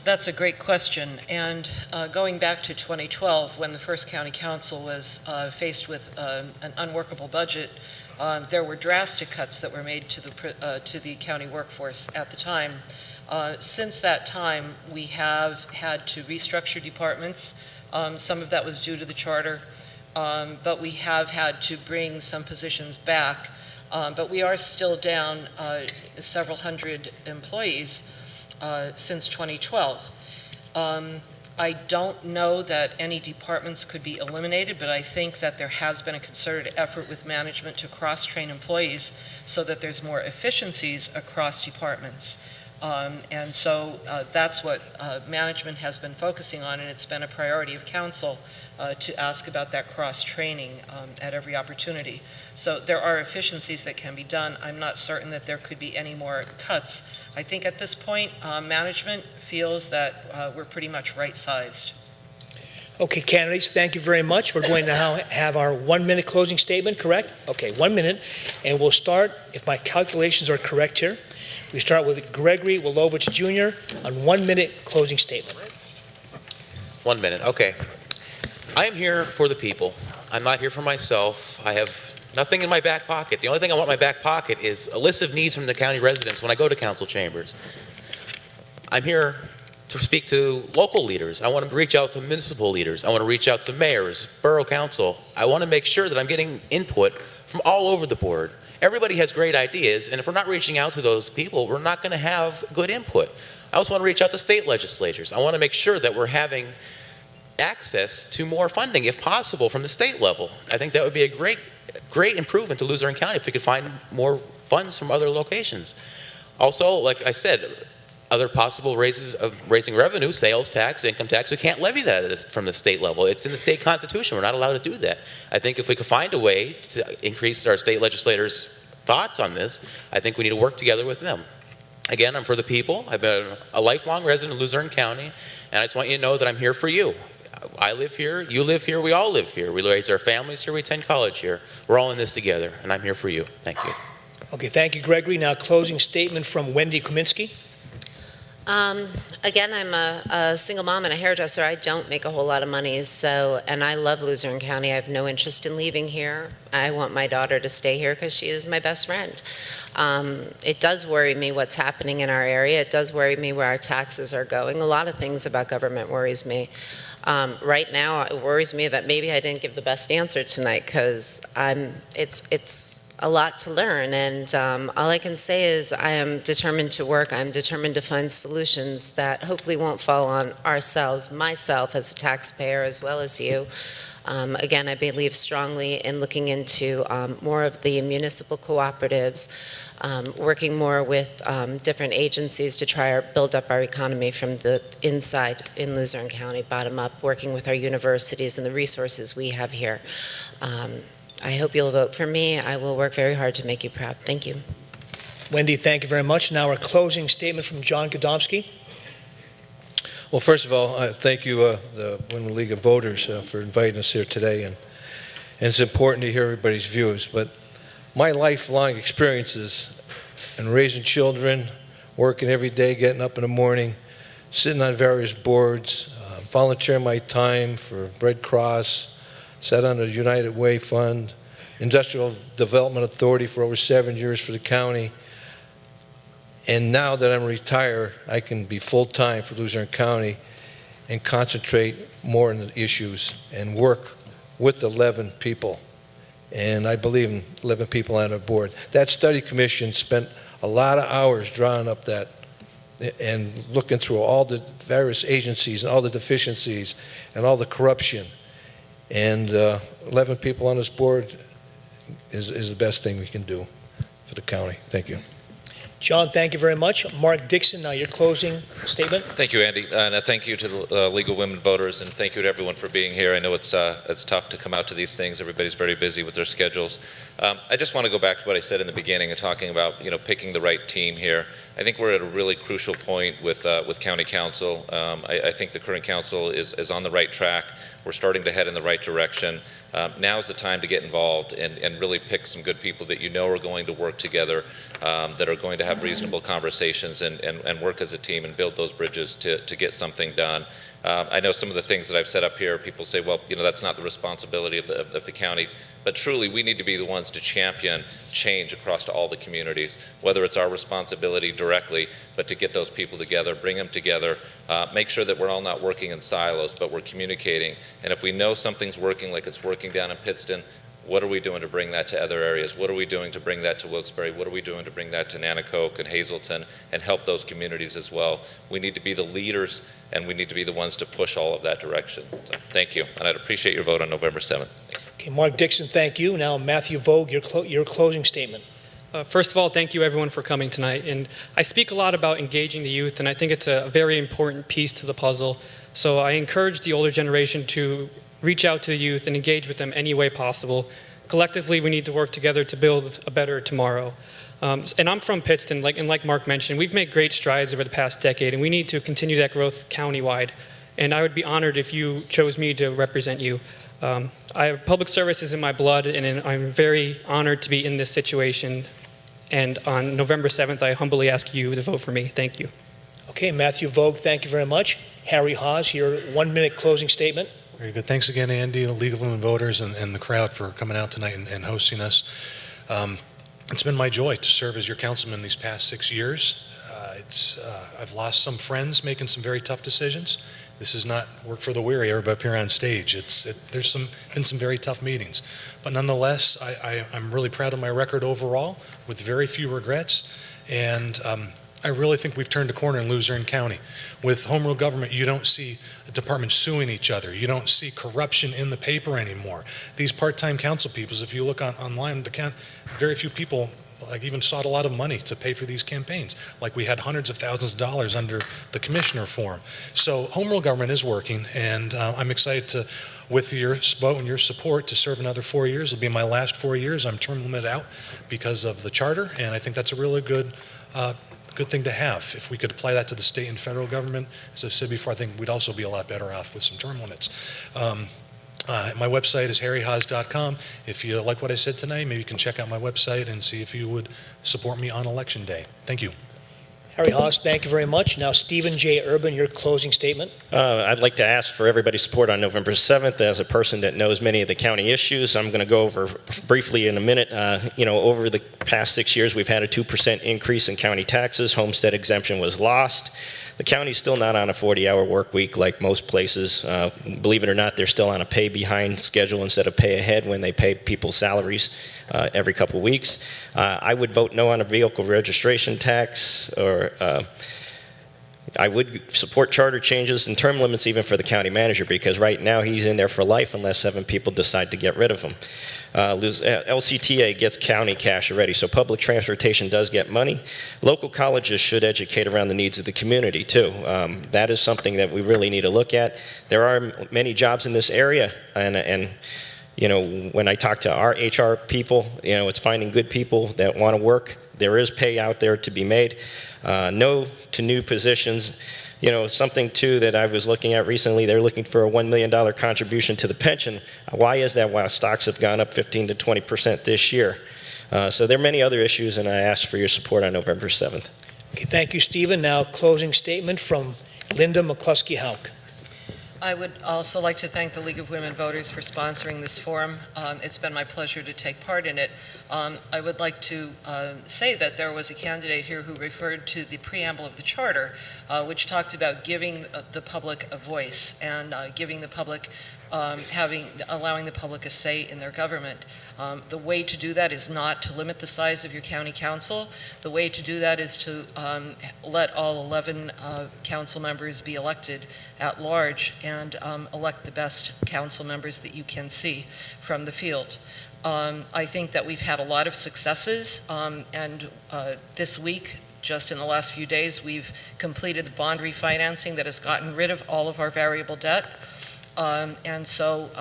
That's a great question. And going back to 2012, when the first county council was faced with an unworkable budget, there were drastic cuts that were made to the county workforce at the time. Since that time, we have had to restructure departments. Some of that was due to the charter, but we have had to bring some positions back. But we are still down several hundred employees since 2012. I don't know that any departments could be eliminated, but I think that there has been a concerted effort with management to cross-train employees so that there's more efficiencies across departments. And so that's what management has been focusing on, and it's been a priority of council to ask about that cross-training at every opportunity. So there are efficiencies that can be done. I'm not certain that there could be any more cuts. I think at this point, management feels that we're pretty much right-sized. Okay, candidates, thank you very much. We're going to now have our 1-minute closing statement, correct? Okay, 1 minute. And we'll start, if my calculations are correct here, we start with Gregory Wilovich Jr. on 1-minute closing statement. 1 minute, okay. I am here for the people. I'm not here for myself. I have nothing in my back pocket. The only thing I want in my back pocket is a list of needs from the county residents when I go to council chambers. I'm here to speak to local leaders. I want to reach out to municipal leaders. I want to reach out to mayors, borough council. I want to make sure that I'm getting input from all over the board. Everybody has great ideas, and if we're not reaching out to those people, we're not going to have good input. I also want to reach out to state legislatures. I want to make sure that we're having access to more funding, if possible, from the state level. I think that would be a great improvement to Luzerne County if we could find more funds from other locations. Also, like I said, other possible raises of raising revenue, sales tax, income tax, we can't levy that from the state level. It's in the state constitution. We're not allowed to do that. I think if we could find a way to increase our state legislators' thoughts on this, I think we need to work together with them. Again, I'm for the people. I've been a lifelong resident of Luzerne County, and I just want you to know that I'm here for you. I live here, you live here, we all live here. We raise our families here, we attend college here. We're all in this together, and I'm here for you. Thank you. Okay, thank you, Gregory. Now, closing statement from Wendy Kaminsky. Again, I'm a single mom and a hairdresser. I don't make a whole lot of money, and I love Luzerne County. I have no interest in leaving here. I want my daughter to stay here because she is my best friend. It does worry me what's happening in our area. It does worry me where our taxes are going. A lot of things about government worries me. Right now, it worries me that maybe I didn't give the best answer tonight because it's a lot to learn, and all I can say is I am determined to work. I'm determined to find solutions that hopefully won't fall on myself as a taxpayer, as well as you. Again, I believe strongly in looking into more of the municipal cooperatives, working more with different agencies to try to build up our economy from the inside in Luzerne County, bottom up, working with our universities and the resources we have here. I hope you'll vote for me. I will work very hard to make you proud. Thank you. Wendy, thank you very much. Now our closing statement from John Godomsky. Well, first of all, thank you, the Women League of Voters, for inviting us here today. And it's important to hear everybody's views. But my lifelong experiences in raising children, working every day, getting up in the morning, sitting on various boards, volunteering my time for Red Cross, sat on the United Way Fund, Industrial Development Authority for over 7 years for the county. And now that I'm retired, I can be full-time for Luzerne County and concentrate more on the issues and work with 11 people. And I believe in 11 people on our board. That study commission spent a lot of hours drawing up that and looking through all the various agencies and all the deficiencies and all the corruption. And 11 people on this board is the best thing we can do for the county. Thank you. John, thank you very much. Mark Dixon, now your closing statement. Thank you, Andy, and thank you to the League of Women Voters, and thank you to everyone for being here. I know it's tough to come out to these things. Everybody's very busy with their schedules. I just want to go back to what I said in the beginning and talking about picking the right team here. I think we're at a really crucial point with County Council. I think the current council is on the right track. We're starting to head in the right direction. Now's the time to get involved and really pick some good people that are going to work together, that are going to have reasonable conversations and work as a team and build those bridges to get something done. I know some of the things that I've set up here, people say, well, that's not the responsibility of the county. But truly, we need to be the ones to champion change across to all the communities, whether it's our responsibility directly, but to get those people together, bring them together, make sure that we're all not working in silos, but we're communicating. And if we know something's working like it's working down in Pittston, what are we doing to bring that to other areas? What are we doing to bring that to Wilkes-Barre? What are we doing to bring that to Nanticoke and Hazleton and help those communities as well? We need to be the leaders, and we need to be the ones to push all of that direction. So, thank you, and I'd appreciate your vote on November 7th. Okay, Mark Dixon, thank you. Now Matthew Vogue, your closing statement. First of all, thank you everyone for coming tonight. And I speak a lot about engaging the youth, and I think it's a very important piece to the puzzle. So I encourage the older generation to reach out to the youth and engage with them any way possible. Collectively, we need to work together to build a better tomorrow. And I'm from Pittston, like Mark mentioned, we've made great strides over the past decade, and we need to continue that growth countywide. And I would be honored if you chose me to represent you. Public service is in my blood, and I'm very honored to be in this situation. And on November 7th, I humbly ask you to vote for me. Thank you. Okay, Matthew Vogue, thank you very much. Harry Haas, your 1-minute closing statement. Very good. Thanks again, Andy, the League of Women Voters, and the crowd for coming out tonight and hosting us. It's been my joy to serve as your councilman these past 6 years. I've lost some friends making some very tough decisions. This is not work for the weary, everybody up here on stage. There's been some very tough meetings. But nonetheless, I'm really proud of my record overall, with very few regrets. And I really think we've turned a corner in Luzerne County. With home rule government, you don't see departments suing each other. You don't see corruption in the paper anymore. These part-time council people, if you look online, very few people even sought a lot of money to pay for these campaigns. Like we had hundreds of thousands of dollars under the commissioner form. So home rule government is working, and I'm excited to, with your vote and your support, to serve another 4 years. It'll be my last 4 years. I'm term limited out because of the charter, and I think that's a really good thing to have. If we could apply that to the state and federal government, as I've said before, I think we'd also be a lot better off with some term limits. My website is harryhaas.com. If you like what I said tonight, maybe you can check out my website and see if you would support me on Election Day. Thank you. Harry Haas, thank you very much. Now, Stephen J. Urban, your closing statement. I'd like to ask for everybody's support on November 7th. As a person that knows many of the county issues, I'm going to go over briefly in a minute. Over the past 6 years, we've had a 2% increase in county taxes. Homestead exemption was lost. The county's still not on a 40-hour work week like most places. Believe it or not, they're still on a pay-behind schedule instead of pay-ahead when they pay people's salaries every couple weeks. I would vote no on a vehicle registration tax, or I would support charter changes and term limits even for the county manager, because right now he's in there for life unless 7 people decide to get rid of him. LCTA gets county cash already, so public transportation does get money. Local colleges should educate around the needs of the community too. That is something that we really need to look at. There are many jobs in this area, and when I talk to our HR people, it's finding good people that want to work. There is pay out there to be made. No to new positions. Something too that I was looking at recently, they're looking for a $1 million contribution to the pension. Why is that while stocks have gone up 15 to 20% this year? So there are many other issues, and I ask for your support on November 7th. Okay, thank you, Stephen. Now, closing statement from Linda McCluskey-Hauk. I would also like to thank the League of Women Voters for sponsoring this forum. It's been my pleasure to take part in it. I would like to say that there was a candidate here who referred to the preamble of the charter, which talked about giving the public a voice and giving the public, allowing the public a say in their government. The way to do that is not to limit the size of your county council. The way to do that is to let all 11 council members be elected at large and elect the best council members that you can see from the field. I think that we've had a lot of successes, and this week, just in the last few days, we've completed the bond refinancing that has gotten rid of all of our variable debt. And so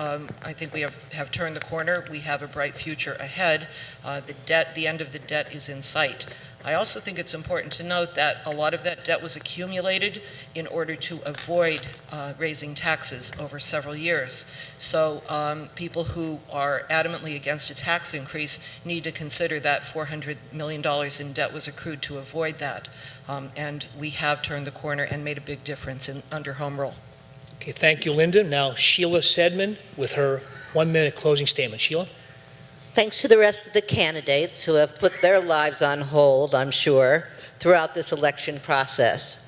I think we have turned the corner. We have a bright future ahead. The end of the debt is in sight. I also think it's important to note that a lot of that debt was accumulated in order to avoid raising taxes over several years. So people who are adamantly against a tax increase need to consider that $400 million in debt was accrued to avoid that. And we have turned the corner and made a big difference under home rule. Okay, thank you, Linda. Now, Sheila Sedman with her 1-minute closing statement. Sheila? Thanks to the rest of the candidates who have put their lives on hold, I'm sure, throughout this election process.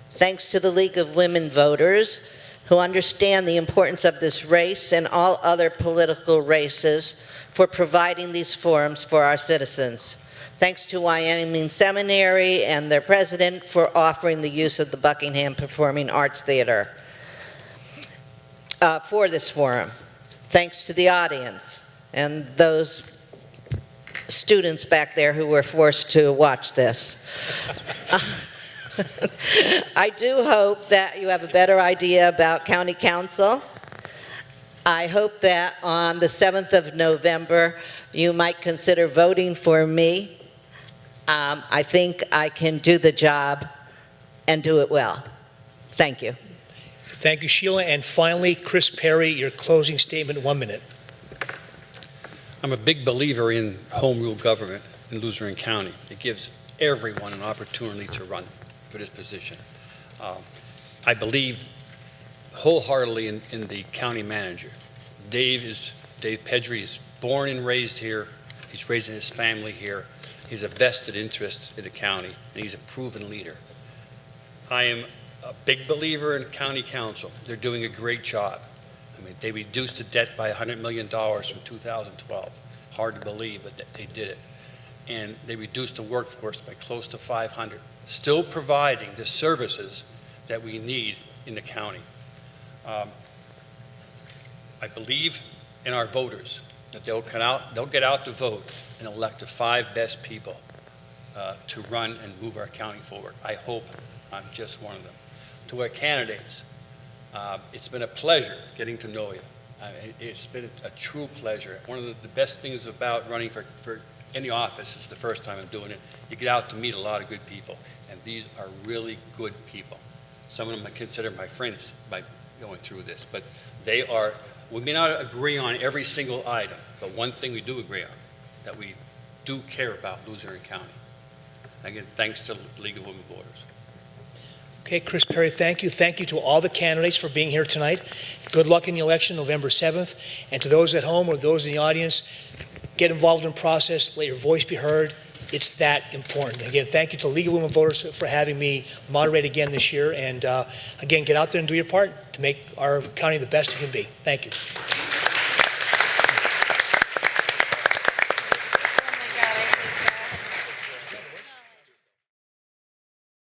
Thanks to the League of Women Voters who understand the importance of this race and all other political races for providing these forums for our citizens. Thanks to Wyoming Seminary and their president for offering the use of the Buckingham Performing Arts Theater for this forum. Thanks to the audience and those students back there who were forced to watch this. I do hope that you have a better idea about county council. I hope that on the 7th of November you might consider voting for me. I think I can do the job and do it well. Thank you. Thank you, Sheila. And finally, Chris Perry, your closing statement, 1 minute. I'm a big believer in home rule government in Luzerne County. It gives everyone an opportunity to run for this position. I believe wholeheartedly in the county manager. Dave Pedri is born and raised here. He's raising his family here. He's a vested interest in the county, and he's a proven leader. I am a big believer in county council. They're doing a great job. I mean, they reduced the debt by $100 million from 2012. Hard to believe, but they did it. And they reduced the workforce by close to 500, still providing the services that we need in the county. I believe in our voters, that they'll get out to vote and elect the 5 best people to run and move our county forward. I hope I'm just one of them. To our candidates, it's been a pleasure getting to know you. It's been a true pleasure. One of the best things about running for any office is the first time I'm doing it. You get out to meet a lot of good people, and these are really good people. Some of them I consider my friends by going through this, but they are, we may not agree on every single item, but one thing we do agree on, that we do care about Luzerne County. Again, thanks to League of Women Voters. Okay, Chris Perry, thank you. Thank you to all the candidates for being here tonight. Good luck in the election, November 7th. And to those at home or those in the audience, get involved in the process, let your voice be heard. It's that important. Again, thank you to League of Women Voters for having me moderate again this year. And again, get out there and do your part to make our county the best it can be. Thank you.